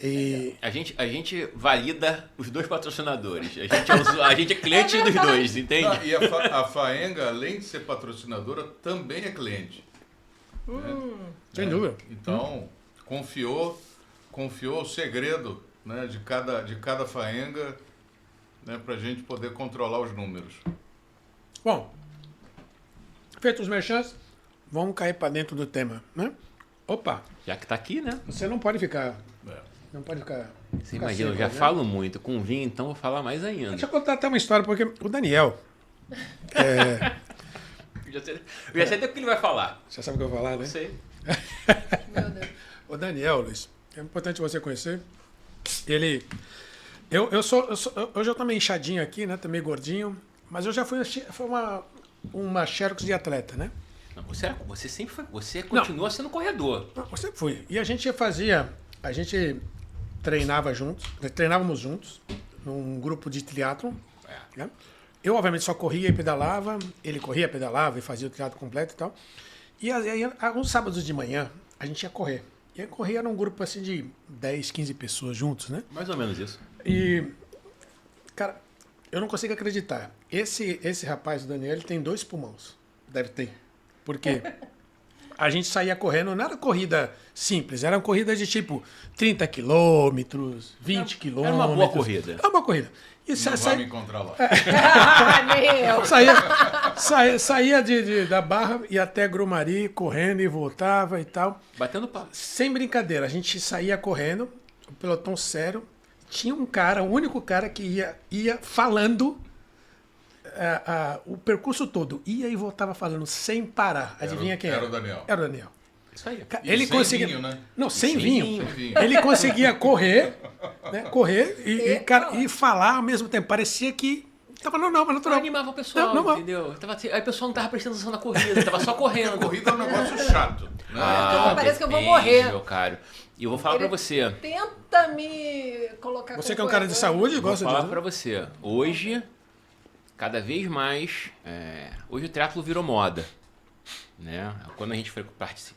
E A gente valida os dois patrocinadores. A gente é cliente dos dois, entende? Não, e a Faenga, além de ser patrocinadora, também é cliente. sem dúvida. Então, confiou o segredo, né, de cada Faenga, né, para a gente poder controlar os números. Bom, feitos os merchants, vamos cair para dentro do tema, né? Opa, Já que tá aqui, né? você não pode ficar. É. Não pode ficar. Você ficar imagina, eu seco, já né? falo muito. Com vinho, então, vou falar mais ainda. Deixa eu contar até uma história, porque o Daniel. Eu já sei até o que ele vai falar. Você sabe o que eu vou falar, né? Não sei. Meu Deus. O Daniel, Luiz, é importante você conhecer. Ele. Hoje eu tô meio inchadinho aqui, né? Tô meio gordinho. Mas eu já fui uma Xerox de atleta, né? Não, você sempre foi. Você continua sendo corredor. Eu sempre fui. E a gente fazia. A gente treinava juntos. Treinávamos juntos. Num grupo de triatlon. É. Né? Eu, obviamente, só corria e pedalava. Ele corria, pedalava e fazia o triatlo completo e tal. E aí, alguns sábados de manhã, a gente ia correr. E aí corria num grupo assim de 10, 15 pessoas juntos, né? Mais ou menos isso. E, cara, eu não consigo acreditar. Esse rapaz, o Daniel, ele tem 2 pulmões. Deve ter. Porque a gente saía correndo, não era corrida simples, era uma corrida de tipo 30 quilômetros, 20 quilômetros. Era uma boa corrida. Era uma corrida. E Não vai me encontrar lá. Meu. saía da Barra e até Grumari, correndo e voltava e tal. Batendo papo. Sem brincadeira, a gente saía correndo, o pelotão sério. Tinha um cara, o único cara que ia falando o percurso todo. Ia e voltava falando sem parar. Adivinha quem era? Era o Daniel. Era o Daniel. Isso aí. E Ele sem conseguia. vinho, né? Não, sem Sem vinho. vinho. Sem vinho. Ele conseguia correr, né? Correr e falar ao mesmo tempo. Parecia que tava normal, mas Não natural. animava o pessoal, Não. entendeu? Aí o pessoal não tava prestando atenção na corrida, tava só correndo. A corrida é um negócio chato. Né? Parece que eu vou depende, morrer. Meu caro. E eu vou falar Ele pra você. Tenta me colocar Você como que é um cara de corredor. saúde, Vou gosta falar disso. pra você. Hoje, cada vez mais, hoje o triatlo virou moda. Né? Quando a gente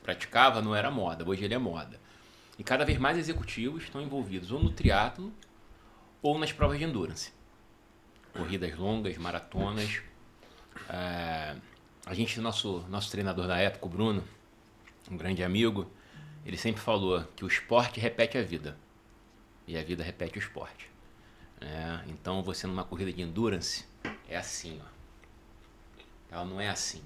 praticava, não era moda. Hoje ele é moda. E cada vez mais executivos estão envolvidos ou no triatlo ou nas provas de endurance. Corridas longas, maratonas. A gente, nosso treinador da época, o Bruno, um grande amigo, ele sempre falou que o esporte repete a vida. E a vida repete o esporte. Então você numa corrida de endurance é assim, ó. Ela não é assim.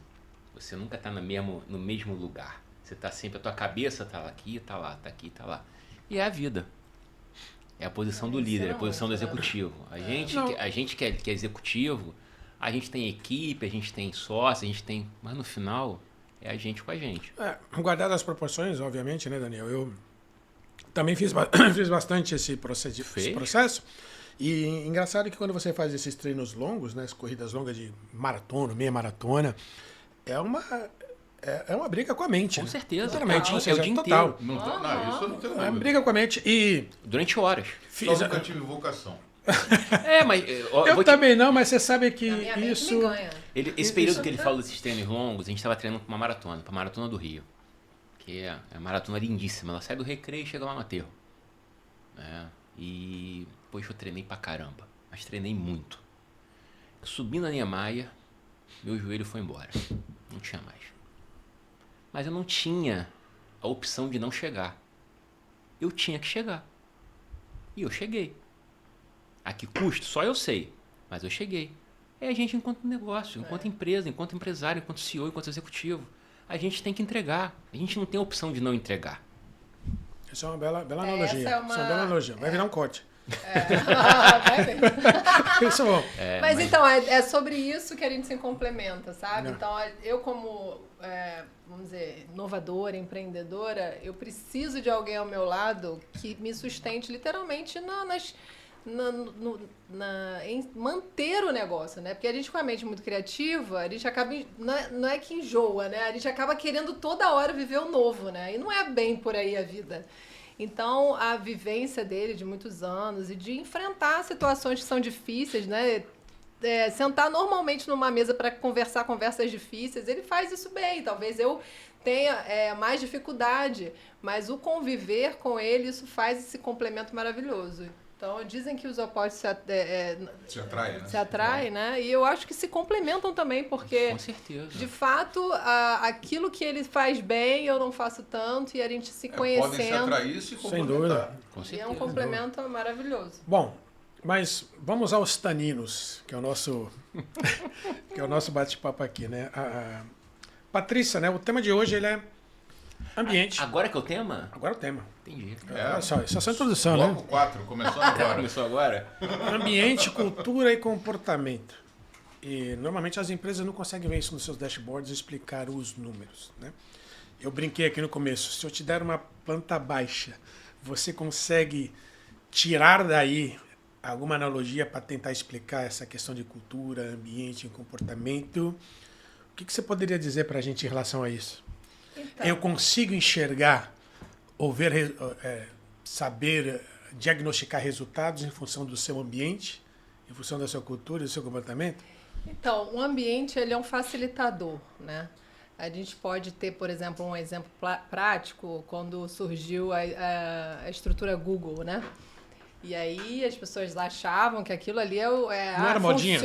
Você nunca está no mesmo lugar. Você está sempre, a tua cabeça está aqui, está lá, está aqui, está lá. E é a vida. É a posição do líder, é a posição do executivo. A gente que é executivo, a gente tem equipe, a gente tem sócio, a gente tem... Mas no final, é a gente com a gente. Guardado as proporções, obviamente, né, Daniel? Eu também fiz bastante esse processo. E engraçado que quando você faz esses treinos longos, né, as corridas longas de maratona, meia maratona, é uma briga com a mente. Com né? certeza. Totalmente. É ou seja, o dia total. inteiro. Isso eu não tenho É uma dúvida. briga com a mente. E Durante horas. fiz, Só nunca tive vocação. Mas... eu também não, mas você sabe que A minha mente isso... me ganha. Esse período que ele fala desses treinos longos, a gente estava treinando para uma maratona, para a Maratona do Rio. Que é uma maratona lindíssima. Ela sai do Recreio e chega lá no aterro. E, poxa, eu treinei pra caramba. Mas treinei muito. Subindo a Niemeyer, meu joelho foi embora. Não tinha mais. Mas eu não tinha a opção de não chegar. Eu tinha que chegar. E eu cheguei. A que custo? Só eu sei. Mas eu cheguei. É a gente enquanto negócio, enquanto empresa, enquanto empresário, enquanto CEO, enquanto executivo. A gente tem que entregar. A gente não tem a opção de não entregar. Essa é uma bela analogia. Essa é uma bela analogia. Vai virar um corte. Vai ver. Isso é bom. Mas então, é sobre isso que a gente se complementa, sabe? Não. Então, eu como, vamos dizer, inovadora, empreendedora, eu preciso de alguém ao meu lado que me sustente literalmente em manter o negócio, né? Porque a gente com a mente muito criativa, a gente acaba, não é que enjoa, né? A gente acaba querendo toda hora viver o novo, né? E não é bem por aí a vida. Então, a vivência dele de muitos anos e de enfrentar situações que são difíceis, né? Sentar normalmente numa mesa para conversar conversas difíceis, ele faz isso bem. Talvez eu tenha mais dificuldade, mas o conviver com ele, isso faz esse complemento maravilhoso. Então, dizem que os opostos se atraem, né? E eu acho que se complementam também, porque, com certeza, de fato, aquilo que ele faz bem, eu não faço tanto, e a gente se conhecendo. Podem se atrair e se Sem complementar. dúvida. com E certeza. é um complemento maravilhoso. Bom, mas vamos aos taninos, que é o nosso, que é o nosso bate-papo aqui, né? Patrícia, né? O tema de hoje ele é ambiente. Agora que é o tema? Agora é o tema. Entendi. Olha só, isso é só introdução, né? Bloco 4, começou agora. Começou agora? Ambiente, cultura e comportamento. E normalmente as empresas não conseguem ver isso nos seus dashboards e explicar os números, né? Eu brinquei aqui no começo, se eu te der uma planta baixa, você consegue tirar daí alguma analogia para tentar explicar essa questão de cultura, ambiente e comportamento? O que você poderia dizer para a gente em relação a isso? Então, Eu consigo enxergar ou ver, saber diagnosticar resultados em função do seu ambiente, em função da sua cultura e do seu comportamento? Então, o ambiente ele é um facilitador, né? A gente pode ter, por exemplo, um exemplo prático quando surgiu a estrutura Google, né? E aí as pessoas achavam que aquilo ali Não era modinha?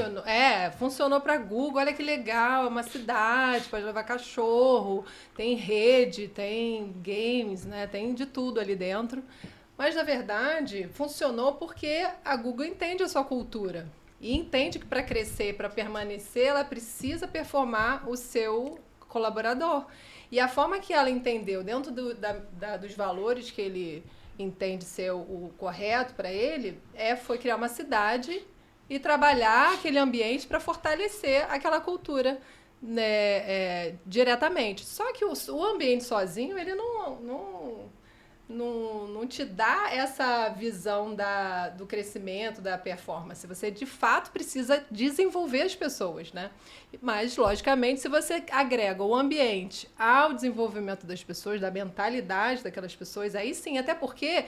Funcionou para Google, olha que legal, é uma cidade, pode levar cachorro, tem rede, tem games, né? Tem de tudo ali dentro. Mas, na verdade, funcionou porque a Google entende a sua cultura. E entende que para crescer, para permanecer, ela precisa performar o seu colaborador. E a forma que ela entendeu, dentro dos valores que ele entende ser o correto para ele, foi criar uma cidade e trabalhar aquele ambiente para fortalecer aquela cultura, né, diretamente. Só que o ambiente sozinho, ele não te dá essa visão do crescimento, da performance. Você, de fato, precisa desenvolver as pessoas, né? Mas, logicamente, se você agrega o ambiente ao desenvolvimento das pessoas, da mentalidade daquelas pessoas, aí sim, até porque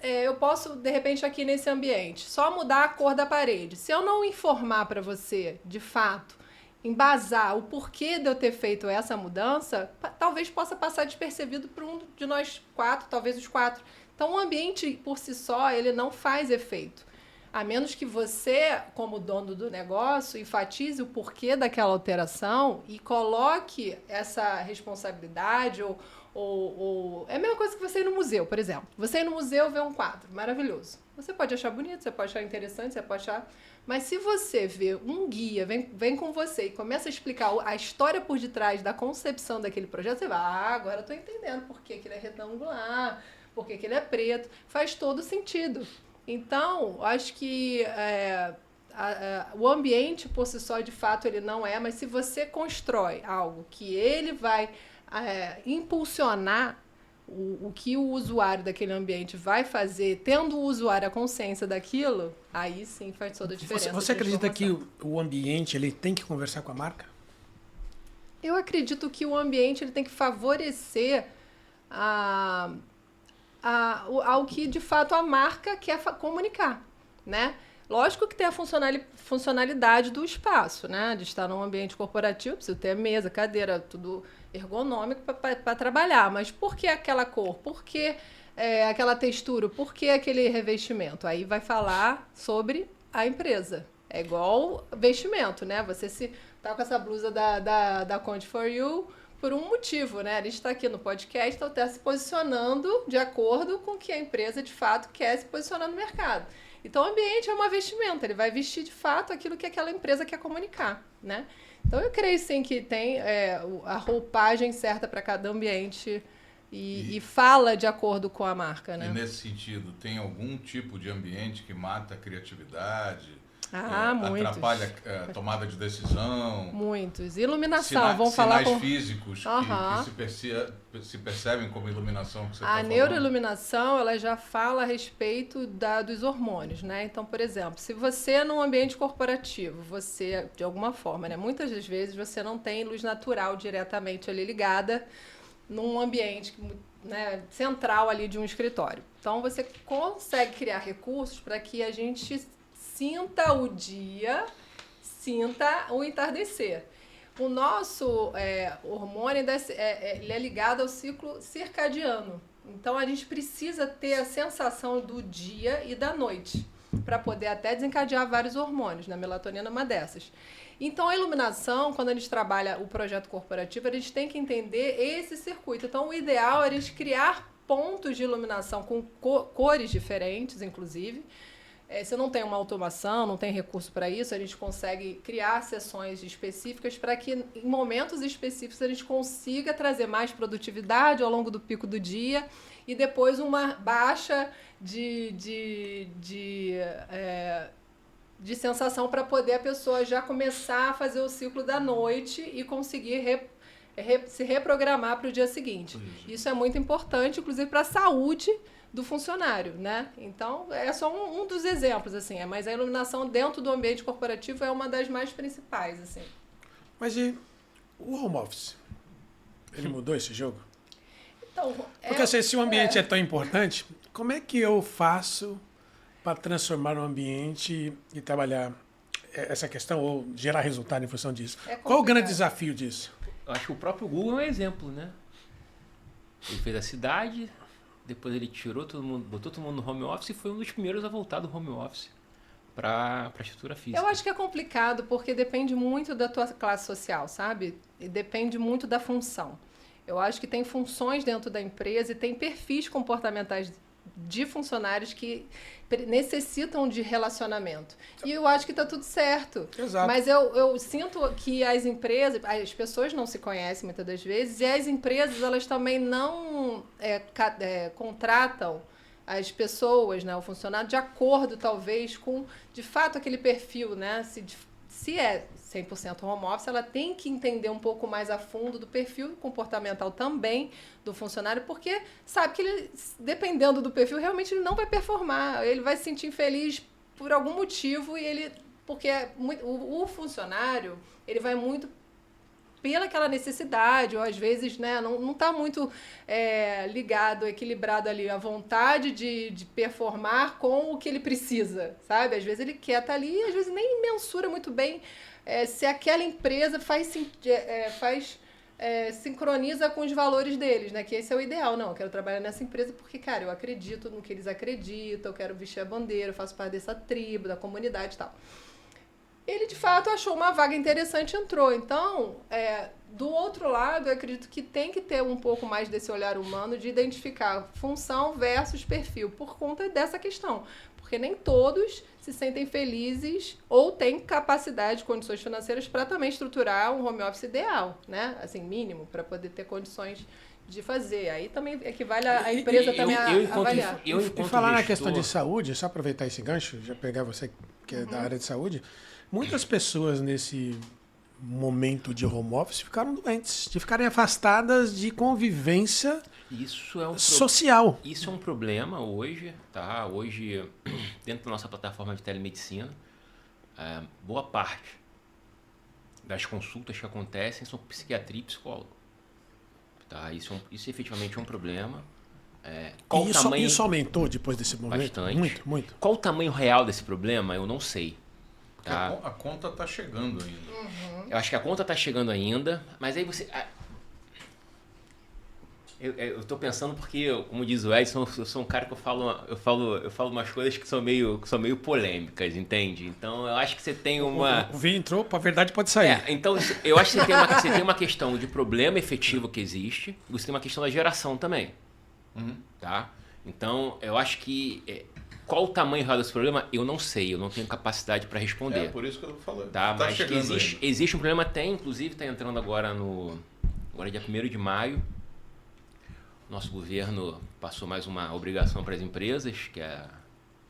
eu posso, de repente, aqui nesse ambiente, só mudar a cor da parede. Se eu não informar para você, de fato, embasar o porquê de eu ter feito essa mudança, talvez possa passar despercebido por um de nós quatro, talvez os quatro. Então, o ambiente, por si só, ele não faz efeito. A menos que você, como dono do negócio, enfatize o porquê daquela alteração e coloque essa responsabilidade ou... É a mesma coisa que você ir no museu, por exemplo. Você ir no museu ver um quadro maravilhoso. Você pode achar bonito, você pode achar interessante, você pode achar... Mas se você vê um guia, vem com você e começa a explicar a história por detrás da concepção daquele projeto, você vai, agora eu estou entendendo por que ele é retangular, por que ele é preto. Faz todo sentido. Então, acho que o ambiente por si só, de fato, ele não é, mas se você constrói algo que ele vai impulsionar o que o usuário daquele ambiente vai fazer, tendo o usuário a consciência daquilo, aí sim faz toda a diferença. Você acredita que o ambiente ele tem que conversar com a marca? Eu acredito que o ambiente ele tem que favorecer ao que, de fato, a marca quer comunicar, né? Lógico que tem a funcionalidade do espaço, né? De estar num ambiente corporativo, precisa ter mesa, cadeira, tudo ergonômico para trabalhar. Mas por que aquela cor? Por que aquela textura? Por que aquele revestimento? Aí vai falar sobre a empresa. É igual vestimento, né? Você se tá com essa blusa da Conte for You, por um motivo, né? A gente está aqui no podcast, então está se posicionando de acordo com o que a empresa de fato quer se posicionar no mercado. Então, o ambiente é uma vestimenta, ele vai vestir de fato aquilo que aquela empresa quer comunicar, né? Então, eu creio sim que tem a roupagem certa para cada ambiente e fala de acordo com a marca, né? E nesse sentido, tem algum tipo de ambiente que mata a criatividade? Muitos. Atrapalha a tomada de decisão? Muitos. Iluminação, vamos falar sinais com... físicos que se percebem como iluminação que você está A falando? neuroiluminação, ela já fala a respeito dos hormônios, né? Então, por exemplo, se você num ambiente corporativo, você, de alguma forma, né? Muitas das vezes você não tem luz natural diretamente ali ligada num ambiente, né, central ali de um escritório. Então, você consegue criar recursos para que a gente sinta o dia, sinta o entardecer. O nosso hormônio ele é ligado ao ciclo circadiano. Então, a gente precisa ter a sensação do dia e da noite para poder até desencadear vários hormônios, né? A melatonina é uma dessas. Então, a iluminação, quando a gente trabalha o projeto corporativo, a gente tem que entender esse circuito. Então, o ideal é a gente criar pontos de iluminação com cores diferentes, inclusive. Se não tem uma automação, não tem recurso para isso, a gente consegue criar sessões específicas para que, em momentos específicos, a gente consiga trazer mais produtividade ao longo do pico do dia e depois uma baixa de sensação para poder a pessoa já começar a fazer o ciclo da noite e conseguir se reprogramar para o dia seguinte. Isso é muito importante, inclusive para a saúde do funcionário, né? Então, é só um dos exemplos, assim. Mas a iluminação dentro do ambiente corporativo é uma das mais principais, assim. Mas e o home office? Ele mudou esse jogo? Então, porque assim, se o ambiente é tão importante, como é que eu faço para transformar o ambiente e trabalhar essa questão ou gerar resultado em função disso? Qual o grande desafio disso? Eu acho que o próprio Google é um exemplo, né? Ele fez a cidade, depois ele tirou todo mundo, botou todo mundo no home office e foi um dos primeiros a voltar do home office para a estrutura física. Eu acho que é complicado porque depende muito da tua classe social, sabe? E depende muito da função. Eu acho que tem funções dentro da empresa e tem perfis comportamentais de funcionários que necessitam de relacionamento. E eu acho que está tudo certo. Exato. Mas eu sinto que as empresas, as pessoas não se conhecem muitas das vezes, e as empresas elas também não contratam as pessoas, né, o funcionário, de acordo, talvez, com, de fato, aquele perfil, né? Se é 100% home office, ela tem que entender um pouco mais a fundo do perfil comportamental também do funcionário, porque sabe que ele, dependendo do perfil, realmente ele não vai performar, ele vai se sentir infeliz por algum motivo, porque o funcionário, ele vai muito pela aquela necessidade, ou às vezes, né, não está muito ligado, equilibrado ali, a vontade de performar com o que ele precisa, sabe? Às vezes ele quer estar ali e às vezes nem mensura muito bem se aquela empresa sincroniza com os valores deles, né? Que esse é o ideal. Não, eu quero trabalhar nessa empresa porque, cara, eu acredito no que eles acreditam, eu quero vestir a bandeira, eu faço parte dessa tribo, da comunidade e tal. Ele, de fato, achou uma vaga interessante e entrou. Então, do outro lado, eu acredito que tem que ter um pouco mais desse olhar humano de identificar função versus perfil, por conta dessa questão. Porque nem todos se sentem felizes ou têm capacidade, condições financeiras para também estruturar um home office ideal, né? Assim, mínimo, para poder ter condições de fazer. Aí também equivale a empresa também avaliar. E falar na questão de saúde, só aproveitar esse gancho, já pegar você que é da área de saúde, muitas pessoas nesse momento de home office ficaram doentes, de ficarem afastadas de convivência social. Isso é um problema hoje, tá? Hoje, dentro da nossa plataforma de telemedicina, boa parte das consultas que acontecem são psiquiatria e psicólogo. Tá? Isso efetivamente é um problema. Isso aumentou depois desse momento? Bastante. Muito, muito. Qual o tamanho real desse problema? Eu não sei. Tá? A conta está chegando ainda. Uhum. Eu acho que a conta está chegando ainda, mas aí você... Eu tô pensando porque, como diz o Edson, eu sou um cara que eu falo umas coisas que são meio polêmicas, entende? Então eu acho que você tem uma. O vinho entrou, a verdade pode sair. Então eu acho que você tem uma questão de problema efetivo que existe, e você tem uma questão da geração também. Tá? Então eu acho que. Qual o tamanho real desse problema? Eu não sei, eu não tenho capacidade para responder. É por isso que eu falei. Tá? Mas que existe um problema, inclusive está entrando agora agora dia 1º de maio. Nosso governo passou mais uma obrigação para as empresas, que é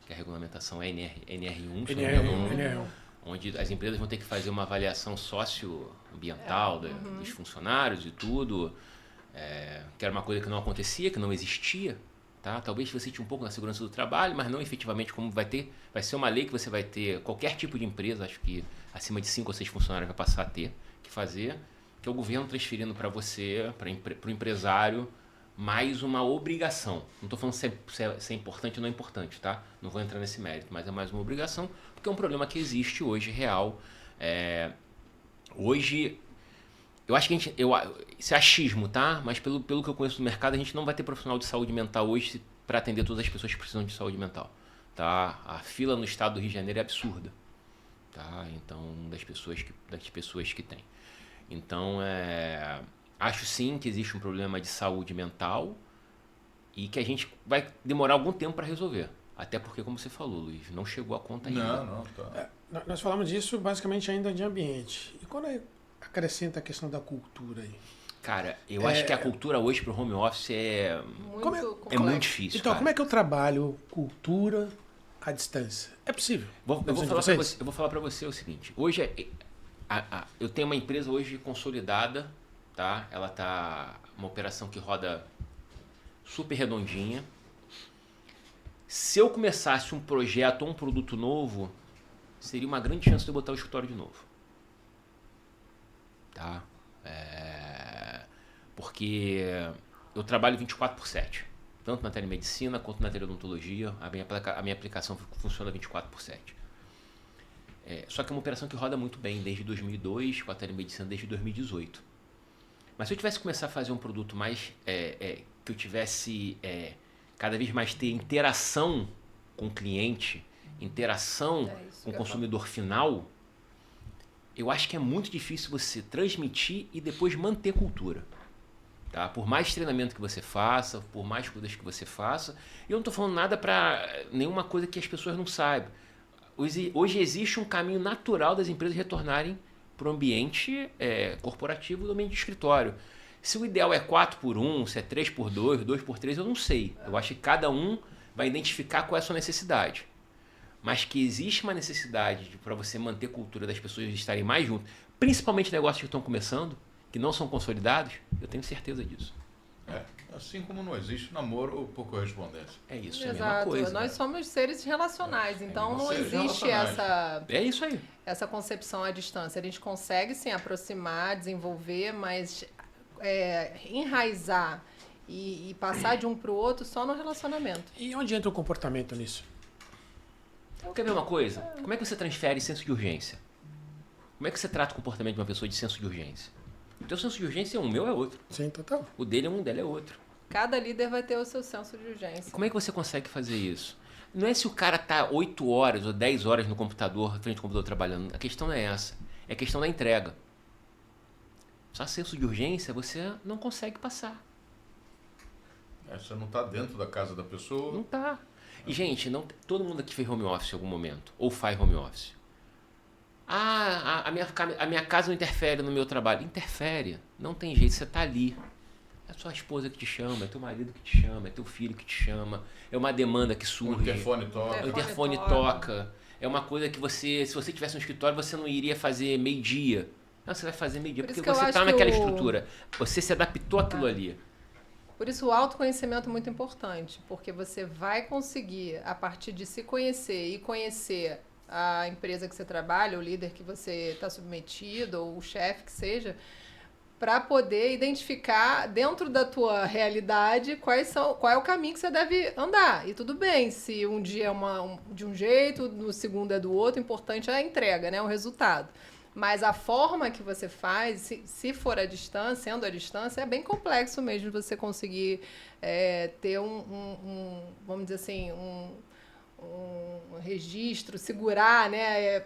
a regulamentação NR1, NR1. Onde as empresas vão ter que fazer uma avaliação socioambiental dos funcionários e tudo, que era uma coisa que não acontecia, que não existia. Tá? Talvez facilite um pouco na segurança do trabalho, mas não efetivamente como vai ser uma lei que você vai ter, qualquer tipo de empresa, acho que acima de 5 ou 6 funcionários vai passar a ter que fazer, que é o governo transferindo para você, para o empresário, mais uma obrigação. Não estou falando se é importante ou não é importante, tá? Não vou entrar nesse mérito, mas é mais uma obrigação, porque é um problema que existe hoje, real. Hoje, eu acho que isso é achismo, tá? Mas pelo que eu conheço do mercado, a gente não vai ter profissional de saúde mental hoje para atender todas as pessoas que precisam de saúde mental, tá? A fila no estado do Rio de Janeiro é absurda, tá? Então, das pessoas que tem. Então, acho sim que existe um problema de saúde mental e que a gente vai demorar algum tempo para resolver. Até porque, como você falou, Luiz, não chegou a conta ainda. Não, tá. Nós falamos disso basicamente ainda de ambiente. E quando acrescenta a questão da cultura aí? Cara, eu acho que a cultura hoje para o home office é muito difícil. Então, cara. como é que eu trabalho cultura à distância? É possível? Eu vou falar para você o seguinte. Hoje, eu tenho uma empresa hoje consolidada, tá? Ela tá uma operação que roda super redondinha. Se eu começasse um projeto ou um produto novo, seria uma grande chance de eu botar o escritório de novo. Tá? Porque eu trabalho 24/7, tanto na telemedicina quanto na teleodontologia. A minha aplicação funciona 24/7. Só que é uma operação que roda muito bem desde 2002, com a telemedicina desde 2018. Mas se eu tivesse que começar a fazer um produto mais que eu tivesse cada vez mais ter interação com o cliente, interação com o consumidor final, eu acho que é muito difícil você transmitir e depois manter cultura. Tá? Por mais treinamento que você faça, por mais coisas que você faça, eu não estou falando nada para nenhuma coisa que as pessoas não saibam. Hoje existe um caminho natural das empresas retornarem para o ambiente corporativo do ambiente de escritório. Se o ideal é 4x1, se é 3x2, 2x3, eu não sei. Eu acho que cada um vai identificar qual é a sua necessidade. Mas que existe uma necessidade para você manter a cultura das pessoas estarem mais juntas, principalmente negócios que estão começando, que não são consolidados, eu tenho certeza disso. Assim como não existe namoro por correspondência. É isso, é a Exato. mesma coisa. Nós somos seres relacionais, então não existe É isso aí. essa concepção à distância. A gente consegue sim aproximar, desenvolver, mas enraizar e passar de um para o outro só no relacionamento. E onde entra o comportamento nisso? Quer ver uma coisa? Como é que você transfere senso de urgência? Como é que você trata o comportamento de uma pessoa de senso de urgência? O teu senso de urgência é um, o meu é outro. Sim, total. O dele é um, o dela é outro. Cada líder vai ter o seu senso de urgência. Como é que você consegue fazer isso? Não é se o cara tá 8 horas ou 10 horas no computador, frente ao computador trabalhando. A questão não é essa. É a questão da entrega. Só senso de urgência você não consegue passar. Você não está dentro da casa da pessoa. Não tá. E, gente, todo mundo aqui fez home office em algum momento. Ou faz home office. A minha casa não interfere no meu trabalho. Interfere. Não tem jeito, você tá ali. É sua esposa que te chama, é teu marido que te chama, é teu filho que te chama. É uma demanda que surge. O interfone toca. O interfone toca. É uma coisa que se você tivesse no escritório, você não iria fazer meio-dia. Não, você vai fazer meio-dia, porque você está naquela estrutura. Você se adaptou àquilo ali. Por isso o autoconhecimento é muito importante, porque você vai conseguir, a partir de se conhecer e conhecer a empresa que você trabalha, o líder que você está submetido, ou o chefe que seja, para poder identificar dentro da tua realidade qual é o caminho que você deve andar. E tudo bem, se um dia é de um jeito, no segundo é do outro, o importante é a entrega, né? O resultado. Mas a forma que você faz, se for à distância, sendo à distância, é bem complexo mesmo você conseguir ter vamos dizer assim, um registro, segurar, né?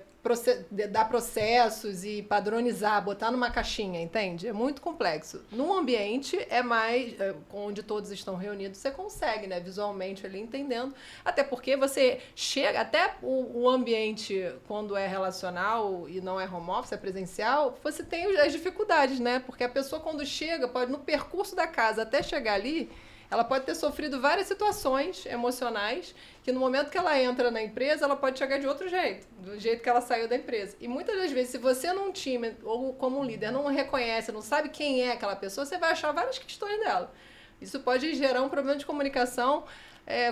Dar processos e padronizar, botar numa caixinha, entende? É muito complexo. Num ambiente é mais onde todos estão reunidos, você consegue, né? Visualmente ali entendendo. Até porque você chega, até o ambiente, quando é relacional e não é home office, é presencial, você tem as dificuldades, né? Porque a pessoa quando chega, pode no percurso da casa até chegar ali, ela pode ter sofrido várias situações emocionais que no momento que ela entra na empresa, ela pode chegar de outro jeito, do jeito que ela saiu da empresa. E muitas das vezes, se você num time ou como um líder não reconhece, não sabe quem é aquela pessoa, você vai achar várias questões dela. Isso pode gerar um problema de comunicação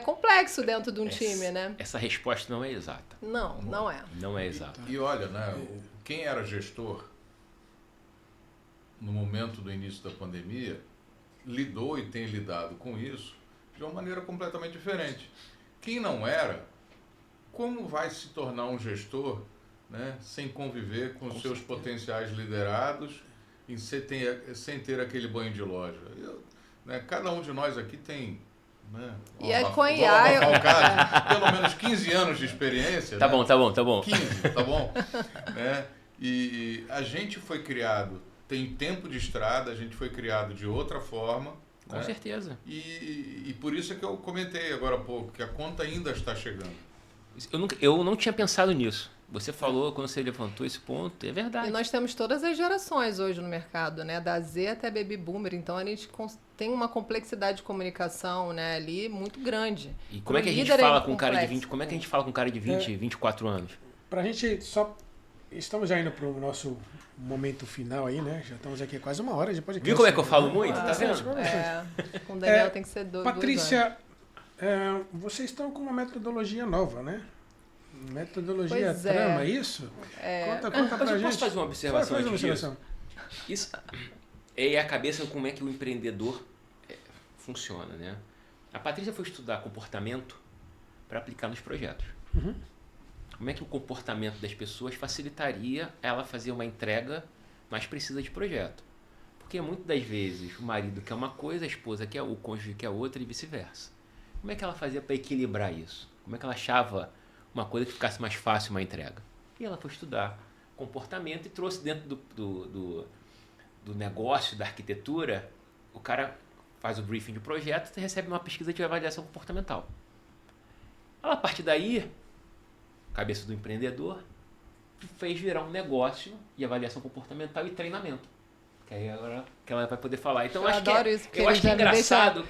complexo dentro de um time, né? Essa resposta não é exata. Não é. Não é exata. E olha, né, quem era gestor no momento do início da pandemia lidou e tem lidado com isso de uma maneira completamente diferente. Quem não era, como vai se tornar um gestor, né, sem conviver com os seus potenciais liderados e sem ter aquele banho de loja? Né, cada um de nós aqui tem, né, pelo menos 15 anos de experiência. Tá, né? bom, tá bom. 15, tá bom? Né? E a gente foi criado, tem tempo de estrada, a gente foi criado de outra forma. Com certeza. E por isso é que eu comentei agora há pouco, que a conta ainda está chegando. Eu não tinha pensado nisso. Você falou, quando você levantou esse ponto, é verdade. E nós temos todas as gerações hoje no mercado, né? Da Z até Baby Boomer. Então, a gente tem uma complexidade de comunicação, né, ali muito grande. E como é que a gente fala com um cara de 20, como é que a gente fala com um cara de 20, 24 anos? Pra gente só... Estamos já indo para o nosso momento final aí, né? Já estamos aqui quase uma hora de podcast. Viu como é que eu falo muito? Tá vendo? Com o Daniel tem que ser Patrícia, vocês estão com uma metodologia nova, né? Metodologia Trama, é isso? Conta pra gente. Posso fazer uma observação Faz uma antes disso? observação. Isso é a cabeça como é que o empreendedor funciona, né? A Patrícia foi estudar comportamento para aplicar nos projetos. Uhum. Como é que o comportamento das pessoas facilitaria ela fazer uma entrega mais precisa de projeto? Porque muitas das vezes o marido quer uma coisa, a esposa quer, o cônjuge quer outra e vice-versa. Como é que ela fazia para equilibrar isso? Como é que ela achava uma coisa que ficasse mais fácil uma entrega? E ela foi estudar comportamento e trouxe dentro do negócio, da arquitetura, o cara faz o briefing de projeto e recebe uma pesquisa de avaliação comportamental. Ela, a partir daí, cabeça do empreendedor, fez virar um negócio de avaliação comportamental e treinamento. Que aí agora que ela vai poder falar. Então, eu adoro isso, porque eu acho que é engraçado.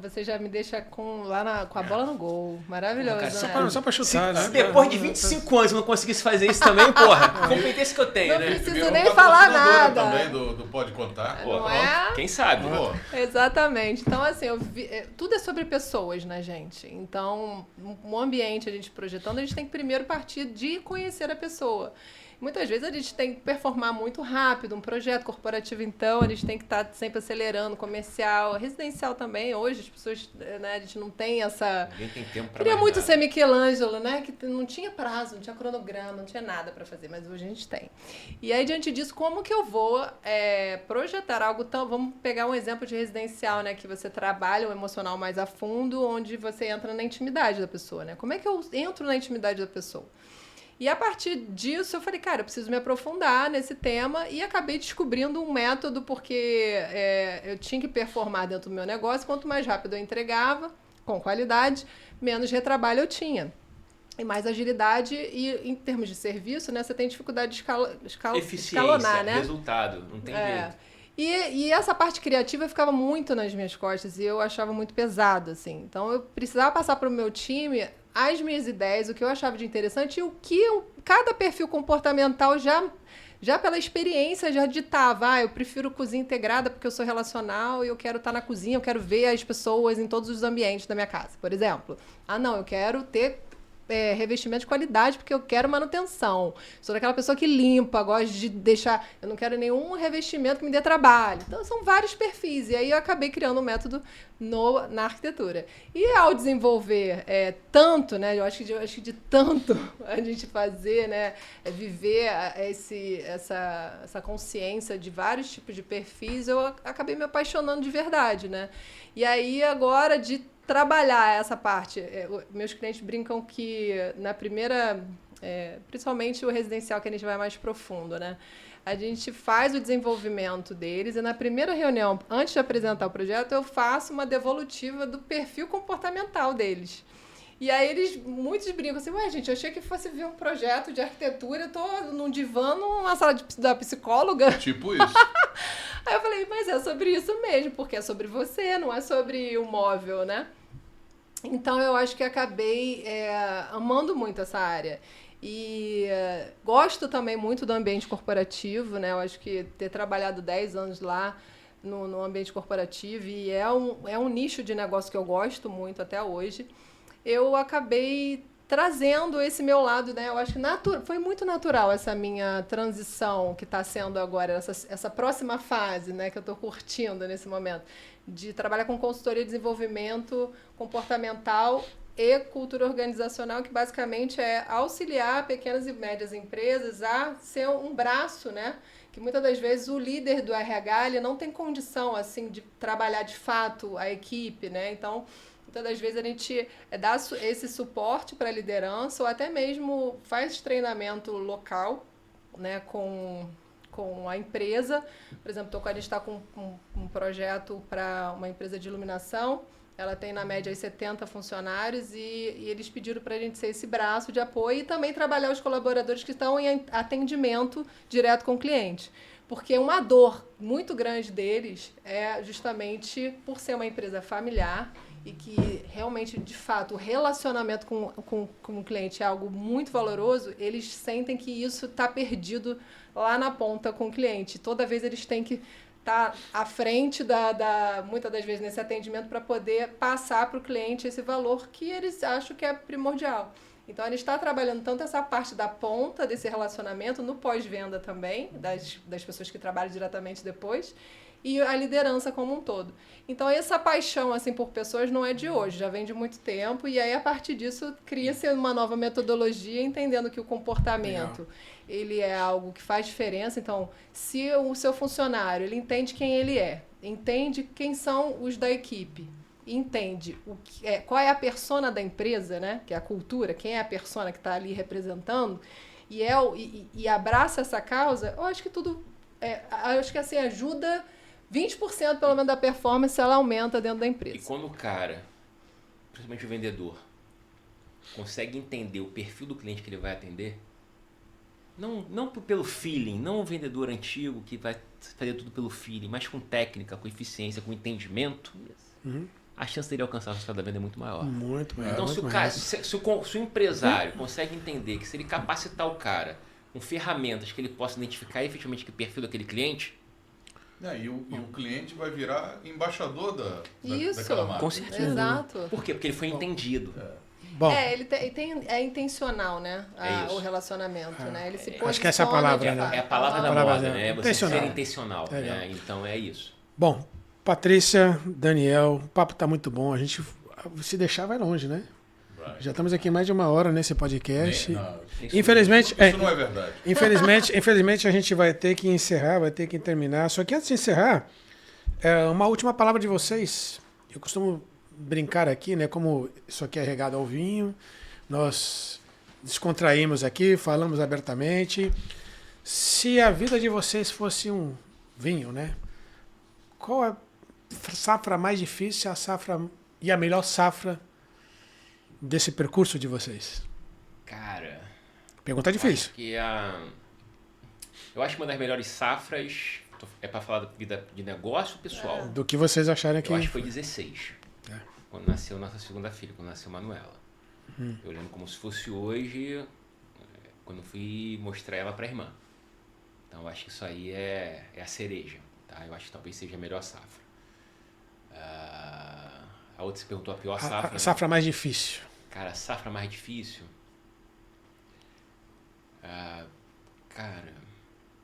Você já me deixa com a bola no gol. Maravilhoso, cara, né? Só pra chutar, né? Se depois de 25 anos eu não conseguisse fazer isso também, porra, competência que eu tenho, Não né? preciso nem falar nada. Também do Pode Contar. Não Pô, é? Quem sabe? Pô. Exatamente. Então, assim, tudo é sobre pessoas, né, gente? Então, um ambiente a gente projetando, a gente tem que primeiro partir de conhecer a pessoa. Muitas vezes a gente tem que performar muito rápido, um projeto corporativo, então, a gente tem que estar sempre acelerando, comercial, residencial também. Hoje as pessoas, né, a gente não tem essa... Ninguém tem tempo pra Queria mais muito nada. ser Michelangelo, né? Que não tinha prazo, não tinha cronograma, não tinha nada para fazer, mas hoje a gente tem. E aí, diante disso, como que eu vou projetar algo tão... Vamos pegar um exemplo de residencial, né? Que você trabalha o emocional mais a fundo, onde você entra na intimidade da pessoa, né? Como é que eu entro na intimidade da pessoa? E a partir disso eu falei, cara, eu preciso me aprofundar nesse tema e acabei descobrindo um método porque eu tinha que performar dentro do meu negócio. Quanto mais rápido eu entregava, com qualidade, menos retrabalho eu tinha. E mais agilidade e em termos de serviço, né, você tem dificuldade de escalonar, né? Resultado, não tem jeito. E essa parte criativa ficava muito nas minhas costas e eu achava muito pesado, assim. Então eu precisava passar para o meu time as minhas ideias, o que eu achava de interessante e o que cada perfil comportamental já pela experiência já ditava. Eu prefiro cozinha integrada porque eu sou relacional e eu quero estar na cozinha, eu quero ver as pessoas em todos os ambientes da minha casa, por exemplo. Não, eu quero ter revestimento de qualidade, porque eu quero manutenção. Sou daquela pessoa que limpa, gosto de deixar... Eu não quero nenhum revestimento que me dê trabalho. Então, são vários perfis. E aí, eu acabei criando um método na arquitetura. E ao desenvolver tanto, né? Eu acho que de tanto a gente fazer, né? Viver essa consciência de vários tipos de perfis, eu acabei me apaixonando de verdade, né? E aí, agora, de trabalhar essa parte, meus clientes brincam que na primeira, principalmente o residencial, que a gente vai mais profundo, né? A gente faz o desenvolvimento deles e na primeira reunião, antes de apresentar o projeto, eu faço uma devolutiva do perfil comportamental deles. E aí muitos brincam assim, ué, gente, eu achei que fosse ver um projeto de arquitetura, eu tô num divã, numa sala da psicóloga. Tipo isso. Aí eu falei, mas é sobre isso mesmo, porque é sobre você, não é sobre o móvel, né? Então, eu acho que acabei amando muito essa área. E gosto também muito do ambiente corporativo, né? Eu acho que ter trabalhado 10 anos lá no ambiente corporativo, e é um nicho de negócio que eu gosto muito até hoje, eu acabei trazendo esse meu lado, né? Eu acho que foi muito natural essa minha transição que está sendo agora, essa próxima fase, né? Que eu estou curtindo nesse momento, de trabalhar com consultoria de desenvolvimento comportamental e cultura organizacional, que basicamente é auxiliar pequenas e médias empresas a ser um braço, né? Que muitas das vezes o líder do RH ele não tem condição assim de trabalhar de fato a equipe, né? Então, muitas das vezes a gente dá esse suporte para a liderança ou até mesmo faz treinamento local, né, com a empresa. Por exemplo, a gente está com um projeto para uma empresa de iluminação. Ela tem, na média, 70 funcionários e eles pediram para a gente ser esse braço de apoio e também trabalhar os colaboradores que estão em atendimento direto com o cliente. Porque uma dor muito grande deles é justamente por ser uma empresa familiar e que realmente, de fato, o relacionamento com o cliente é algo muito valoroso, eles sentem que isso está perdido lá na ponta com o cliente. Toda vez eles têm que estar à frente, muitas das vezes, nesse atendimento para poder passar para o cliente esse valor que eles acham que é primordial. Então, a gente está trabalhando tanto essa parte da ponta desse relacionamento, no pós-venda também, das pessoas que trabalham diretamente depois, e a liderança como um todo. Então, essa paixão assim, por pessoas não é de hoje, já vem de muito tempo, e aí, a partir disso, cria-se uma nova metodologia, entendendo que o comportamento ele é algo que faz diferença. Então, se o seu funcionário ele entende quem ele é, entende quem são os da equipe, entende qual é a persona da empresa, né? Que é a cultura, quem é a persona que está ali representando, e abraça essa causa, eu acho que tudo... acho que assim, ajuda 20% pelo menos da performance, ela aumenta dentro da empresa. E quando o cara, principalmente o vendedor, consegue entender o perfil do cliente que ele vai atender, não pelo feeling, não o vendedor antigo que vai fazer tudo pelo feeling, mas com técnica, com eficiência, com entendimento, a chance dele alcançar o resultado da venda é muito maior. Muito maior. Então, se o empresário consegue entender que se ele capacitar o cara com ferramentas que ele possa identificar efetivamente o perfil daquele cliente... E o cliente vai virar embaixador Isso, daquela marca. Com certeza. Exato. Por quê? Porque ele foi entendido. Bom, é intencional, né? É o relacionamento, né? Ele se acho que essa é a palavra, né? É a palavra da Palavra moda, da- né? Você intencional. ser intencional. Né? Então é isso. bom, Patrícia, Daniel, o papo tá muito bom. A gente, se deixar, vai longe, né? Já estamos aqui mais de 1 hora nesse podcast. Infelizmente, Isso não é verdade. infelizmente a gente vai ter que encerrar, vai ter que terminar. Só que antes de encerrar, uma última palavra de vocês. Eu costumo brincar aqui, né? Como isso aqui é regado ao vinho, nós descontraímos aqui, falamos abertamente. Se a vida de vocês fosse um vinho, né? Qual a safra mais difícil, a melhor safra desse percurso de vocês? Cara... Pergunta difícil. Eu acho que uma das melhores safras é para falar da vida de negócio pessoal. Do que vocês acharem que... Eu acho que foi 16. Quando nasceu nossa segunda filha, quando nasceu Manuela. Eu lembro como se fosse hoje, quando fui mostrar ela para a irmã. Então eu acho que isso aí é a cereja. Tá? Eu acho que talvez seja a melhor safra. A outra se perguntou a pior safra. A safra mais difícil. Cara, a safra mais difícil... Cara,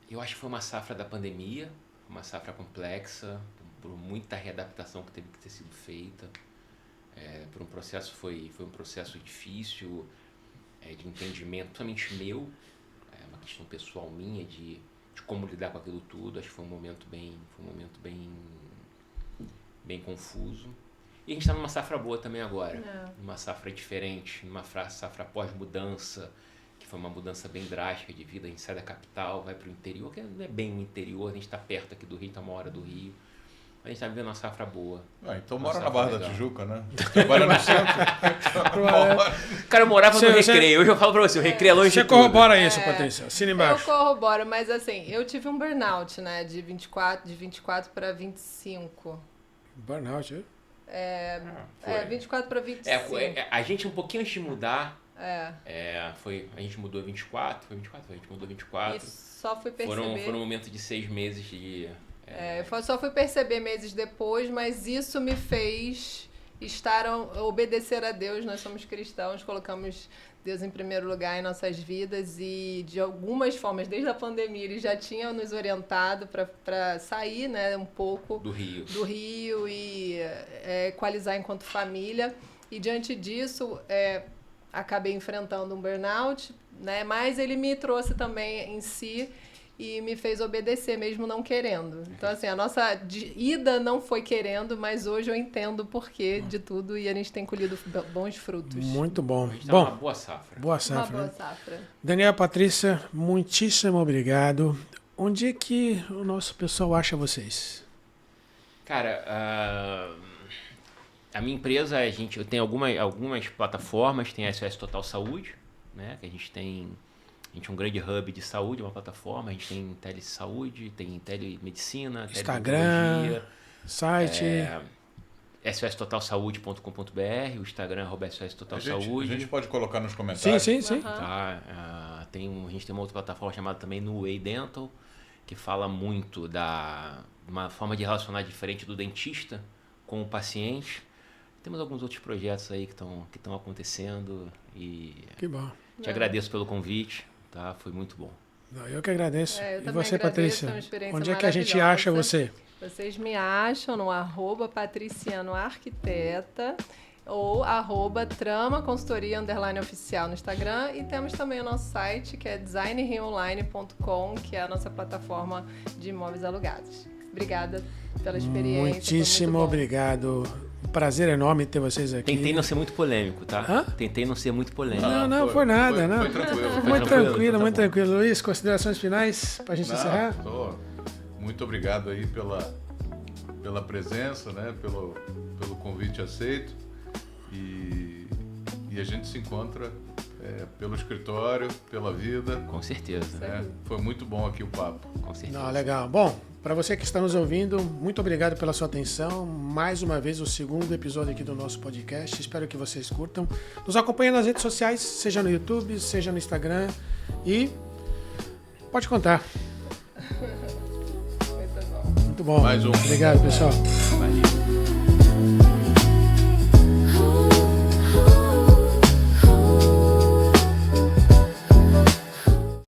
eu acho que foi uma safra da pandemia, uma safra complexa, por muita readaptação que teve que ter sido feita. Por um processo, foi um processo difícil, de entendimento, principalmente meu, uma questão pessoal minha de como lidar com aquilo tudo. Acho que foi um momento bem confuso. E a gente está numa safra boa também agora, numa safra diferente, numa safra pós-mudança, que foi uma mudança bem drástica de vida. A gente sai da capital, vai para o interior, que não é bem o interior, a gente está perto aqui do Rio, está uma hora do Rio. A gente está vivendo uma safra boa. Então mora na Barra da Tijuca, né? Trabalha no centro. Cara, eu morava no Recreio. Hoje eu falo pra você, o Recreio é longe de tudo. Você corrobora isso, Patrícia. Assina embaixo. Eu corroboro, mas assim, eu tive um burnout, né? De 24 para 25. Burnout, 24 para 25. A gente um pouquinho antes de mudar, a gente mudou 24, foi 24? A gente mudou 24. E só fui perceber. Foram um momento de 6 meses de... Eu só fui perceber meses depois, mas isso me fez obedecer a Deus. Nós somos cristãos, colocamos Deus em primeiro lugar em nossas vidas e de algumas formas, desde a pandemia, ele já tinha nos orientado para sair, né, um pouco do Rio e equalizar enquanto família. E diante disso, acabei enfrentando um burnout, né, mas ele me trouxe também em si e me fez obedecer, mesmo não querendo. Então, assim, a nossa ida não foi querendo, mas hoje eu entendo o porquê de tudo e a gente tem colhido bons frutos. Muito bom. A gente tá numa boa safra. Boa safra. Uma boa safra. Daniel, Patrícia, muitíssimo obrigado. Onde é que o nosso pessoal acha vocês? Cara, a minha empresa, eu tenho algumas plataformas, tem a SOS Total Saúde, né, que a gente é um grande hub de saúde, uma plataforma. A gente tem telesaúde, tem telemedicina, Instagram, site. sostotalsaude.com.br, o Instagram é @sostotalsaúde. A gente pode colocar nos comentários. Sim. Tá? A gente tem uma outra plataforma chamada também No Way Dental, que fala muito de uma forma de relacionar diferente do dentista com o paciente. Temos alguns outros projetos aí que estão acontecendo e Que bom. te agradeço pelo convite. Tá, foi muito bom. Eu que agradeço. Eu e também você, agradeço, Patrícia? é uma experiência Onde é que a gente maravilhosa. acha você? Vocês me acham no @patricianoarquiteta ou @trama consultoria _oficial no Instagram, e temos também o nosso site, que é designrionline.com, que é a nossa plataforma de imóveis alugados. Obrigada pela experiência. Muitíssimo obrigado. Um prazer enorme ter vocês aqui. Tentei não ser muito polêmico, tá? Hã? Tentei não ser muito polêmico. Não, foi nada. Foi tranquilo. Muito tranquilo. Luiz, considerações finais para a gente encerrar? Muito obrigado aí pela presença, né? Pelo convite aceito. E a gente se encontra pelo escritório, pela vida. Com certeza. Foi muito bom aqui o papo. Com certeza. Não, legal. Bom, para você que está nos ouvindo, muito obrigado pela sua atenção. Mais uma vez, o segundo episódio aqui do nosso podcast. Espero que vocês curtam. Nos acompanhem nas redes sociais, seja no YouTube, seja no Instagram. E pode contar. Muito bom. Muito bom. Mais um. Obrigado, pessoal. Valeu.